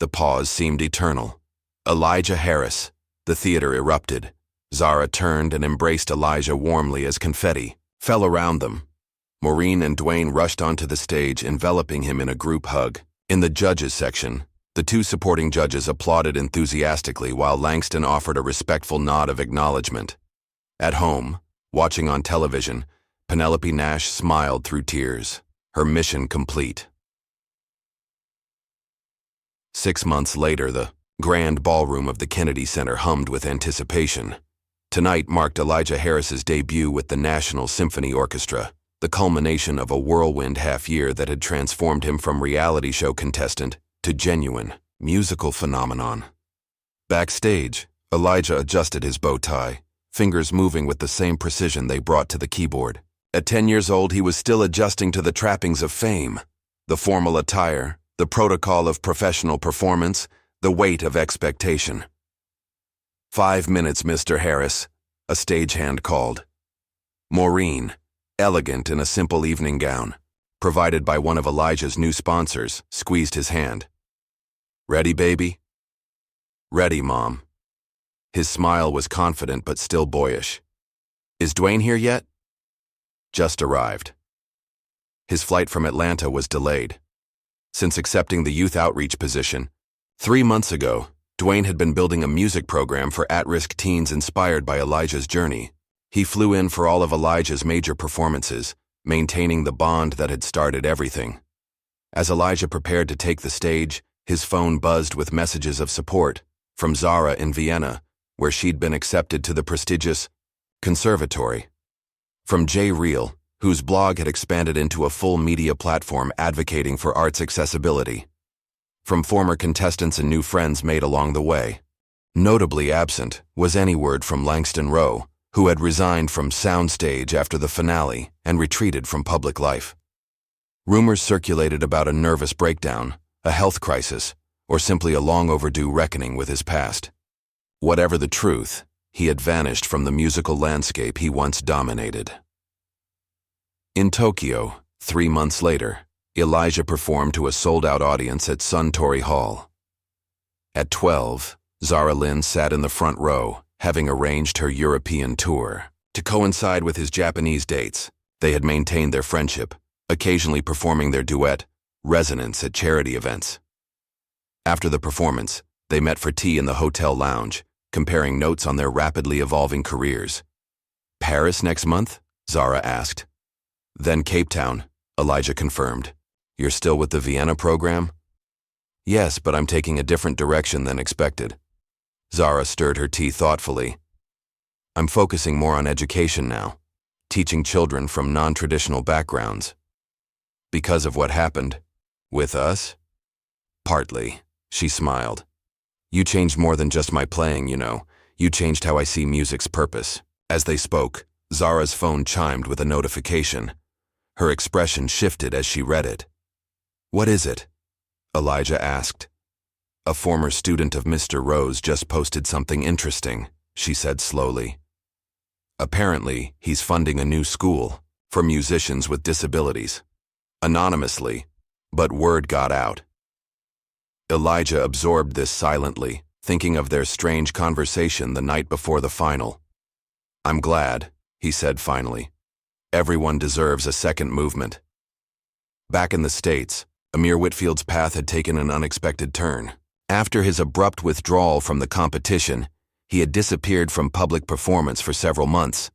The pause seemed eternal. Elijah Harris. The theater erupted. Zara turned and embraced Elijah warmly as confetti fell around them. Maureen and Dwayne rushed onto the stage, enveloping him in a group hug. In the judges section, the two supporting judges applauded enthusiastically while Langston offered a respectful nod of acknowledgement. At home, watching on television, Penelope Nash smiled through tears, her mission complete. 6 months later, the grand ballroom of the Kennedy Center hummed with anticipation. Tonight marked Elijah Harris's debut with the National Symphony Orchestra, the culmination of a whirlwind half-year that had transformed him from reality show contestant to genuine musical phenomenon. Backstage, Elijah adjusted his bow tie, fingers moving with the same precision they brought to the keyboard. At 10 years old, he was still adjusting to the trappings of fame, the formal attire, the protocol of professional performance, the weight of expectation. 5 minutes, Mr. Harris, a stagehand called. Maureen, elegant in a simple evening gown, provided by one of Elijah's new sponsors, squeezed his hand. Ready, baby? Ready, Mom. His smile was confident but still boyish. Is Dwayne here yet? Just arrived. His flight from Atlanta was delayed. Since accepting the youth outreach position, 3 months ago, Dwayne had been building a music program for at-risk teens inspired by Elijah's journey. He flew in for all of Elijah's major performances, maintaining the bond that had started everything. As Elijah prepared to take the stage, his phone buzzed with messages of support from Zara in Vienna, where she'd been accepted to the prestigious conservatory. From Jay Reel, whose blog had expanded into a full media platform advocating for arts accessibility. From former contestants and new friends made along the way. Notably absent was any word from Langston Rowe, who had resigned from soundstage after the finale and retreated from public life. Rumors circulated about a nervous breakdown, a health crisis, or simply a long overdue reckoning with his past. Whatever the truth, he had vanished from the musical landscape he once dominated. In Tokyo, 3 months later, Elijah performed to a sold-out audience at Suntory Hall. At 12, Zara Lynn sat in the front row, having arranged her European tour. To coincide with his Japanese dates, they had maintained their friendship, occasionally performing their duet, Resonance, at charity events. After the performance, they met for tea in the hotel lounge, comparing notes on their rapidly evolving careers. Paris next month? Zara asked. Then Cape Town, Elijah confirmed. You're still with the Vienna program? Yes, but I'm taking a different direction than expected. Zara stirred her tea thoughtfully. I'm focusing more on education now, teaching children from non-traditional backgrounds. Because of what happened? With us? Partly, she smiled. You changed more than just my playing, you know. You changed how I see music's purpose. As they spoke, Zara's phone chimed with a notification. Her expression shifted as she read it. What is it? Elijah asked. A former student of Mr. Rowe's just posted something interesting, she said slowly. Apparently, he's funding a new school for musicians with disabilities. Anonymously, but word got out. Elijah absorbed this silently, thinking of their strange conversation the night before the final. I'm glad, he said finally. Everyone deserves a second movement. Back in the States, Amir Whitfield's path had taken an unexpected turn. After his abrupt withdrawal from the competition, he had disappeared from public performance for several months.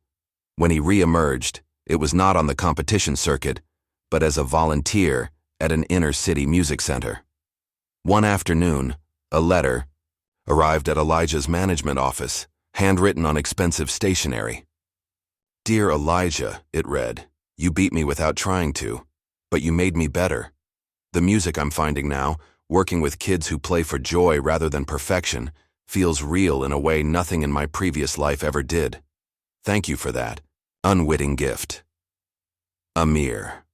When he re-emerged, It was not on the competition circuit, but as a volunteer at an inner-city music center. One afternoon, a letter arrived at Elijah's management office, handwritten on expensive stationery. "Dear Elijah," it read, "you beat me without trying to, but you made me better. The music I'm finding now, working with kids who play for joy rather than perfection, feels real in a way nothing in my previous life ever did. Thank you for that. Unwitting gift. Amir."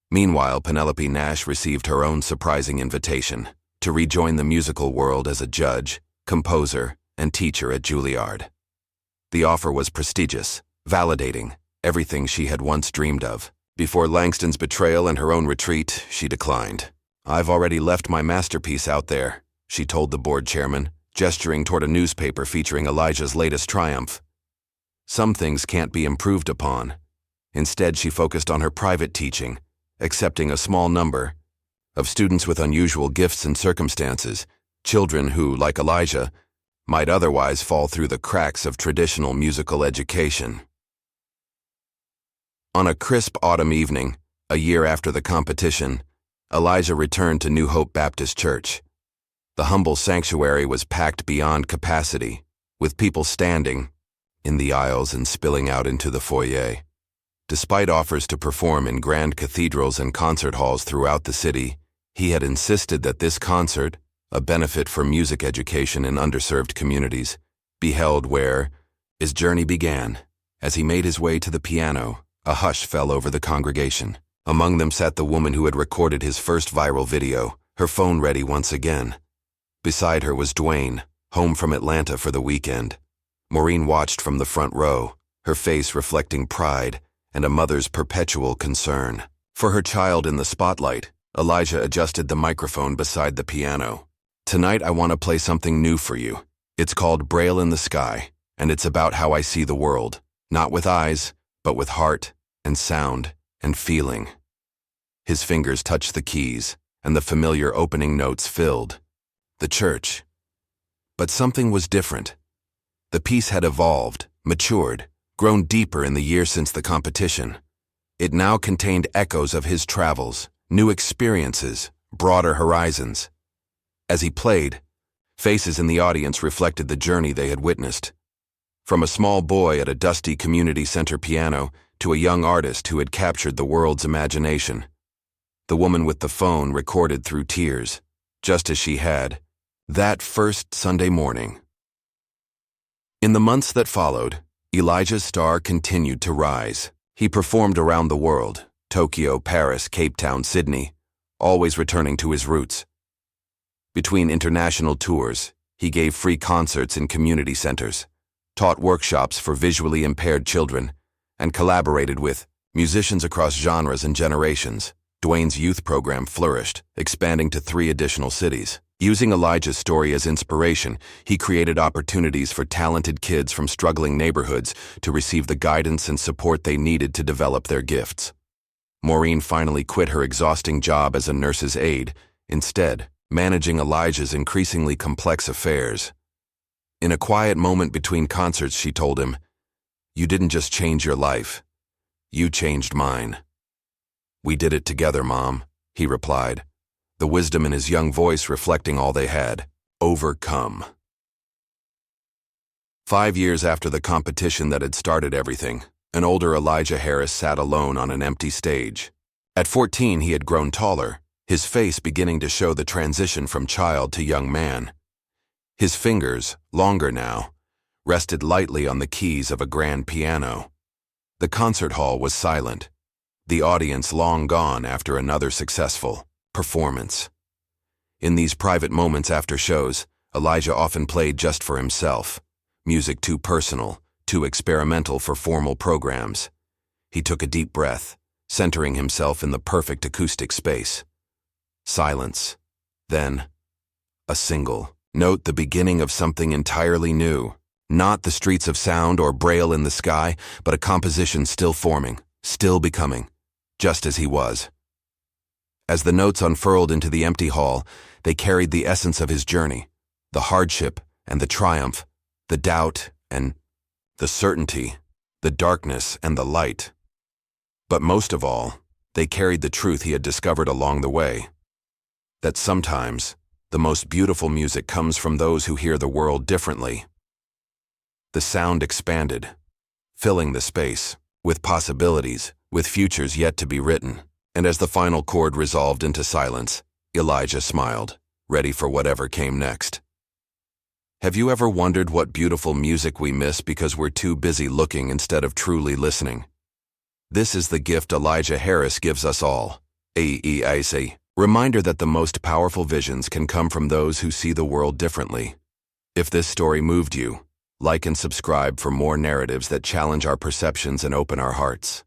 Meanwhile, Penelope Nash received her own surprising invitation to rejoin the musical world as a judge, composer, and teacher at Juilliard. The offer was prestigious, validating, everything she had once dreamed of. Before Langston's betrayal and her own retreat, she declined. "I've already left my masterpiece out there," she told the board chairman, gesturing toward a newspaper featuring Elijah's latest triumph. Some things can't be improved upon. Instead, she focused on her private teaching, accepting a small number of students with unusual gifts and circumstances, children who, like Elijah, might otherwise fall through the cracks of traditional musical education. On a crisp autumn evening, a year after the competition, Elijah returned to New Hope Baptist Church. The humble sanctuary was packed beyond capacity, with people standing in the aisles and spilling out into the foyer. Despite offers to perform in grand cathedrals and concert halls throughout the city, he had insisted that this concert, a benefit for music education in underserved communities, be held where his journey began. As he made his way to the piano, a hush fell over the congregation. Among them sat the woman who had recorded his first viral video, her phone ready once again. Beside her was Dwayne, home from Atlanta for the weekend. Maureen watched from the front row, her face reflecting pride and a mother's perpetual concern. For her child in the spotlight, Elijah adjusted the microphone beside the piano. "Tonight I want to play something new for you. It's called Braille in the Sky, and it's about how I see the world, not with eyes, but with heart and sound and feeling." His fingers touched the keys, and the familiar opening notes filled the church. But something was different. The piece had evolved, matured, grown deeper in the year since the competition. It now contained echoes of his travels, new experiences, broader horizons. As he played, faces in the audience reflected the journey they had witnessed. From a small boy at a dusty community center piano to a young artist who had captured the world's imagination. The woman with the phone recorded through tears, just as she had that first Sunday morning. In the months that followed, Elijah's star continued to rise. He performed around the world, Tokyo, Paris, Cape Town, Sydney, always returning to his roots. Between international tours, he gave free concerts in community centers, taught workshops for visually impaired children, and collaborated with musicians across genres and generations. Dwayne's youth program flourished, expanding to 3 additional cities. Using Elijah's story as inspiration, he created opportunities for talented kids from struggling neighborhoods to receive the guidance and support they needed to develop their gifts. Maureen finally quit her exhausting job as a nurse's aide, instead managing Elijah's increasingly complex affairs. In a quiet moment between concerts, she told him, "You didn't just change your life. You changed mine." "We did it together, Mom," he replied, the wisdom in his young voice reflecting all they had overcome. 5 years after the competition that had started everything, an older Elijah Harris sat alone on an empty stage. At 14, he had grown taller, his face beginning to show the transition from child to young man. His fingers, longer now, rested lightly on the keys of a grand piano. The concert hall was silent, the audience long gone after another successful performance. In these private moments after shows, Elijah often played just for himself, music too personal, too experimental for formal programs. He took a deep breath, centering himself in the perfect acoustic space. Silence. Then, a single note, the beginning of something entirely new. Not the streets of sound or Braille in the sky, but a composition still forming, still becoming, just as he was. As the notes unfurled into the empty hall, they carried the essence of his journey, the hardship and the triumph, the doubt and the certainty, the darkness and the light. But most of all, they carried the truth he had discovered along the way. That sometimes, the most beautiful music comes from those who hear the world differently. The sound expanded, filling the space, with possibilities, with futures yet to be written. And as the final chord resolved into silence, Elijah smiled, ready for whatever came next. Have you ever wondered what beautiful music we miss because we're too busy looking instead of truly listening? This is the gift Elijah Harris gives us all. A reminder that the most powerful visions can come from those who see the world differently. If this story moved you, like and subscribe for more narratives that challenge our perceptions and open our hearts.